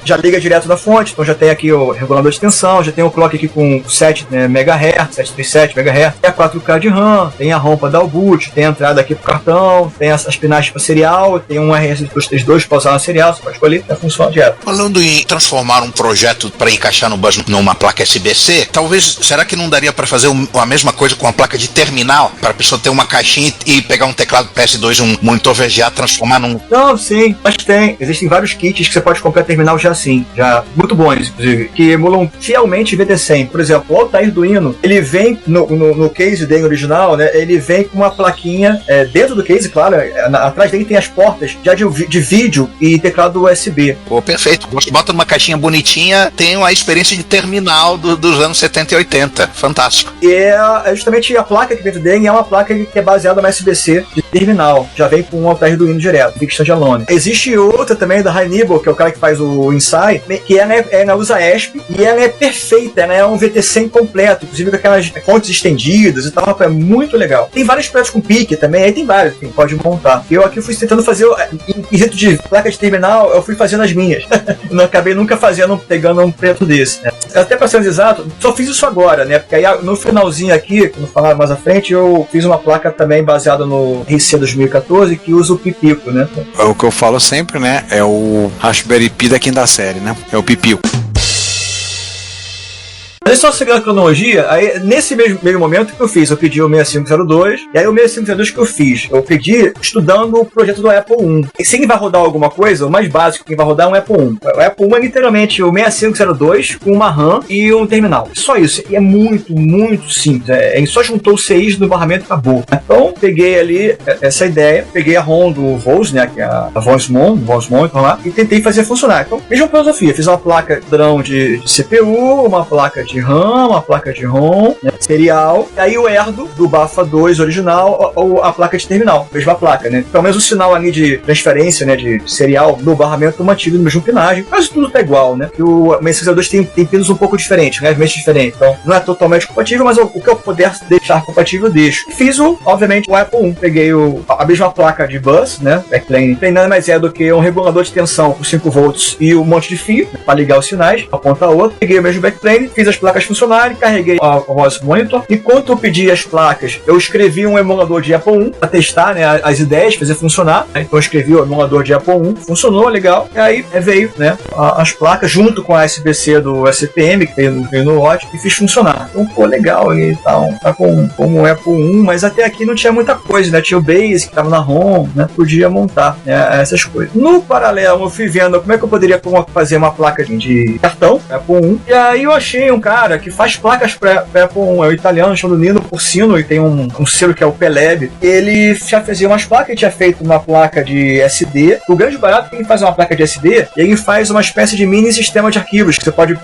Já liga direto da fonte, então já tem aqui o regulador de tensão, já tem o clock aqui com 7 MHz, 737 MHz, tem a 4K de RAM, tem a ROM para dar o boot, tem a entrada aqui pro cartão, tem as pinagens para serial, tem um RS-232 para usar na serial, você pode escolher, funciona direto. Falando em transformar um projeto para encaixar no bus numa placa SBC, talvez, será que não daria para fazer a mesma coisa com a placa de terminal, para a pessoa ter uma caixinha e pegar um teclado PS2, um monitor VGA, transformar num... Não, sim, mas tem. Existem vários kits que você pode comprar terminal já assim, já muito bons, inclusive, que emulam fielmente VT100. Por exemplo, o Altair do Hino, ele vem no case dele original, né? Ele vem com uma plaquinha dentro do case, claro, atrás dele tem as portas já de vídeo e teclado USB. Pô, perfeito. Você bota numa caixinha bonitinha, tem uma experiência de terminal dos anos 70 e 80. Fantástico. E é justamente a placa que dentro dele é uma placa que é baseada no SBC de terminal. Já vem com um Altair do Hino direto, Big Standalone. Existe outra também da Hannibal, que é o cara que faz o Insight, que ela usa ESP e ela é perfeita, ela é um VT100 completo, inclusive com aquelas fontes estendidas e tal, é muito legal. Tem vários projetos com pique também, aí tem vários, pode montar. Eu aqui fui tentando fazer, em quesito de placa de terminal, eu fui fazendo as minhas. Não acabei nunca pegando um preto desse, né? Até pra ser exato, só fiz isso agora, né? Porque aí no finalzinho aqui, quando falar mais à frente, eu fiz uma placa também baseada no RC 2014 que usa o Pipico, né? É o que eu falo sempre, né? É o Raspberry Pi da quinta série, né? É o Pipico. Mas só seguir a cronologia, aí nesse mesmo momento que eu fiz, eu pedi o 6502, e aí o 6502 que eu fiz, eu pedi estudando o projeto do Apple I. E se ele vai rodar alguma coisa, o mais básico que vai rodar é um Apple I. O Apple I é literalmente o 6502 com uma RAM e um terminal. Só isso, e é muito, muito simples. Ele só juntou os CIs do barramento e acabou. Então, peguei ali essa ideia, peguei a ROM do VOS, né, que é a VOSMON, então lá, e tentei fazer funcionar. Então, mesma filosofia, fiz uma placa padrão de CPU, uma placa de de RAM, uma placa de ROM, né, serial, e aí o Erdo do Bafa 2 original ou a placa de terminal, mesma placa, né? Pelo menos o sinal ali de transferência, né, de serial do barramento mantido no mesmo pinagem, mas tudo tá igual, né? Que o 662 tem pinos um pouco diferentes, levemente diferentes, então não é totalmente compatível, mas o que eu puder deixar compatível eu deixo. Fiz obviamente o Apple I, peguei a mesma placa de bus, né, backplane, tem nada mais é do que um regulador de tensão por 5 volts e um monte de fio, né, para ligar os sinais, uma ponta a outra, peguei o mesmo backplane, fiz as placas funcionarem, carreguei a voz monitor, e quando eu pedi as placas, eu escrevi um emulador de Apple I para testar, né, as ideias, fazer funcionar, né? Então eu escrevi o emulador de Apple I, funcionou legal, e aí veio, né, as placas junto com a SBC do SPM, que veio no lote, e fiz funcionar. Então, pô, legal, e tal, tá com o Apple I, mas até aqui não tinha muita coisa, né, tinha o Basic, que tava na ROM, né, podia montar, né, essas coisas. No paralelo, eu fui vendo como é que eu poderia fazer uma placa de cartão, Apple I, e aí eu achei um cara que faz placas para Apple I, é o italiano, chamado Nino Porcino, e tem um selo que é o Peleb. Ele já fazia umas placas, ele tinha feito uma placa de SD. O grande barato é que ele faz uma placa de SD, e ele faz uma espécie de mini sistema de arquivos, que você pode,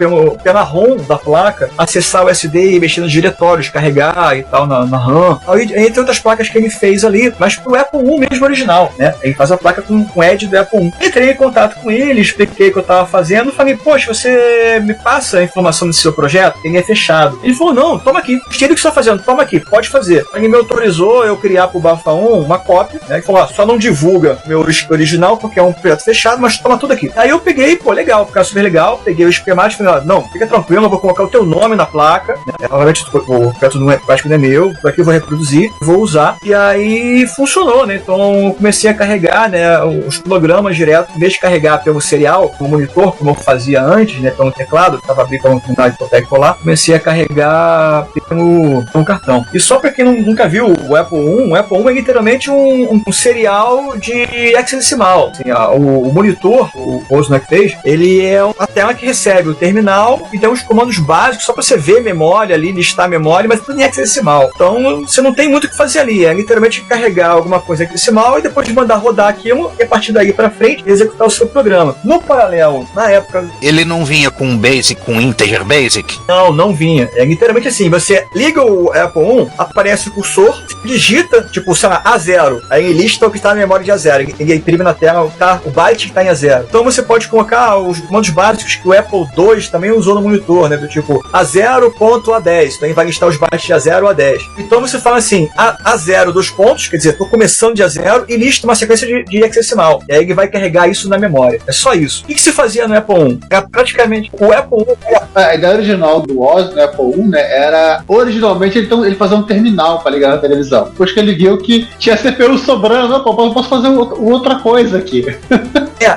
pela ROM da placa, acessar o SD e mexer nos diretórios, carregar e tal na RAM. Entre outras placas que ele fez ali, mas pro Apple I mesmo original, né? Ele faz a placa com Edge do Apple I. Entrei em contato com ele, expliquei o que eu tava fazendo, falei, poxa, você me passa a informação desse seu projeto? Ele é fechado. Ele falou, não, toma aqui, gostei do que você está fazendo, toma aqui, pode fazer. Ele me autorizou eu criar pro Bafa 1 uma cópia, né? Ele falou, ó, só não divulga meu original porque é um projeto fechado, mas toma tudo aqui. Aí eu peguei, pô, legal, ficava super legal, peguei o esquemático e falei, ó, não, fica tranquilo, eu vou colocar o teu nome na placa, né? Obviamente o projeto não é, acho que não é meu, aqui eu vou reproduzir, vou usar, e aí funcionou, né? Então eu comecei a carregar, né, os programas direto, em vez de carregar pelo serial, pelo monitor, como eu fazia antes, né, pelo teclado, estava abrindo uma comunidade hipotética lá, comecei a carregar pelo cartão. E só para quem nunca viu o Apple I é literalmente um serial de hexadecimal. Assim, o monitor, o Osno que fez, ele é a tela que recebe o terminal e tem os comandos básicos só para você ver memória ali, listar a memória, mas tudo em hexadecimal. Então você não tem muito o que fazer ali, é literalmente carregar alguma coisa em hexadecimal e depois de mandar rodar aquilo e a partir daí para frente executar o seu programa. No paralelo, na época... Ele não vinha com Basic, com Integer Basic? Não vinha. É literalmente assim, você liga o Apple I, aparece o cursor, digita, tipo, sei lá, A0, aí lista o que está na memória de A0, e imprime na tela o byte que está em A0. Então você pode colocar os comandos básicos que o Apple II também usou no monitor, né, do tipo A0.A10, então ele vai listar os bytes de A0 a 10. Então você fala assim, A0 2 pontos, quer dizer, estou começando de A0 e lista uma sequência de hexadecimal, e aí ele vai carregar isso na memória. É só isso. O que se fazia no Apple I? Era praticamente o Apple I. A ideia original do Oz, do Apple I, né, era originalmente ele fazia um terminal para ligar na televisão. Depois que ele viu que tinha CPU sobrando, eu posso fazer outra coisa aqui.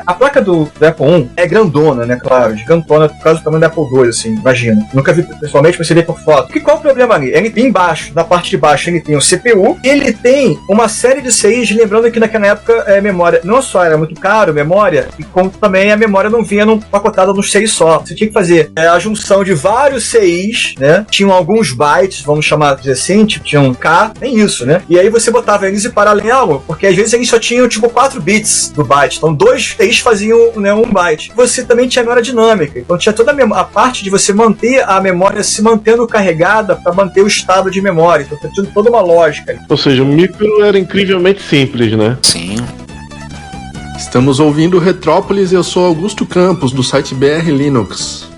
A placa do Apple I é grandona, né, claro, gigantona por causa do tamanho do Apple II, assim, imagina. Nunca vi pessoalmente, mas você vê por foto. Qual é o problema ali? Ele tem embaixo, na parte de baixo, ele tem o CPU, e ele tem uma série de CIs, lembrando que naquela época a memória não só era muito caro, memória, e como também a memória não vinha pacotada nos CIs só. Você tinha que fazer a junção de vários CIs, né, tinham alguns bytes, vamos chamar de assim, tipo, tinha um K, nem isso, né, e aí você botava eles em paralelo, porque às vezes eles só tinham, tipo, 4 bits do byte, então 2 CIs faziam, né, 1 byte. Você também tinha memória dinâmica, então tinha toda a parte de você manter a memória se mantendo carregada para manter o estado de memória, então tinha toda uma lógica. Ou seja, o micro era incrivelmente simples, né? Sim. Estamos ouvindo Retrópolis e eu sou Augusto Campos, do site BR Linux.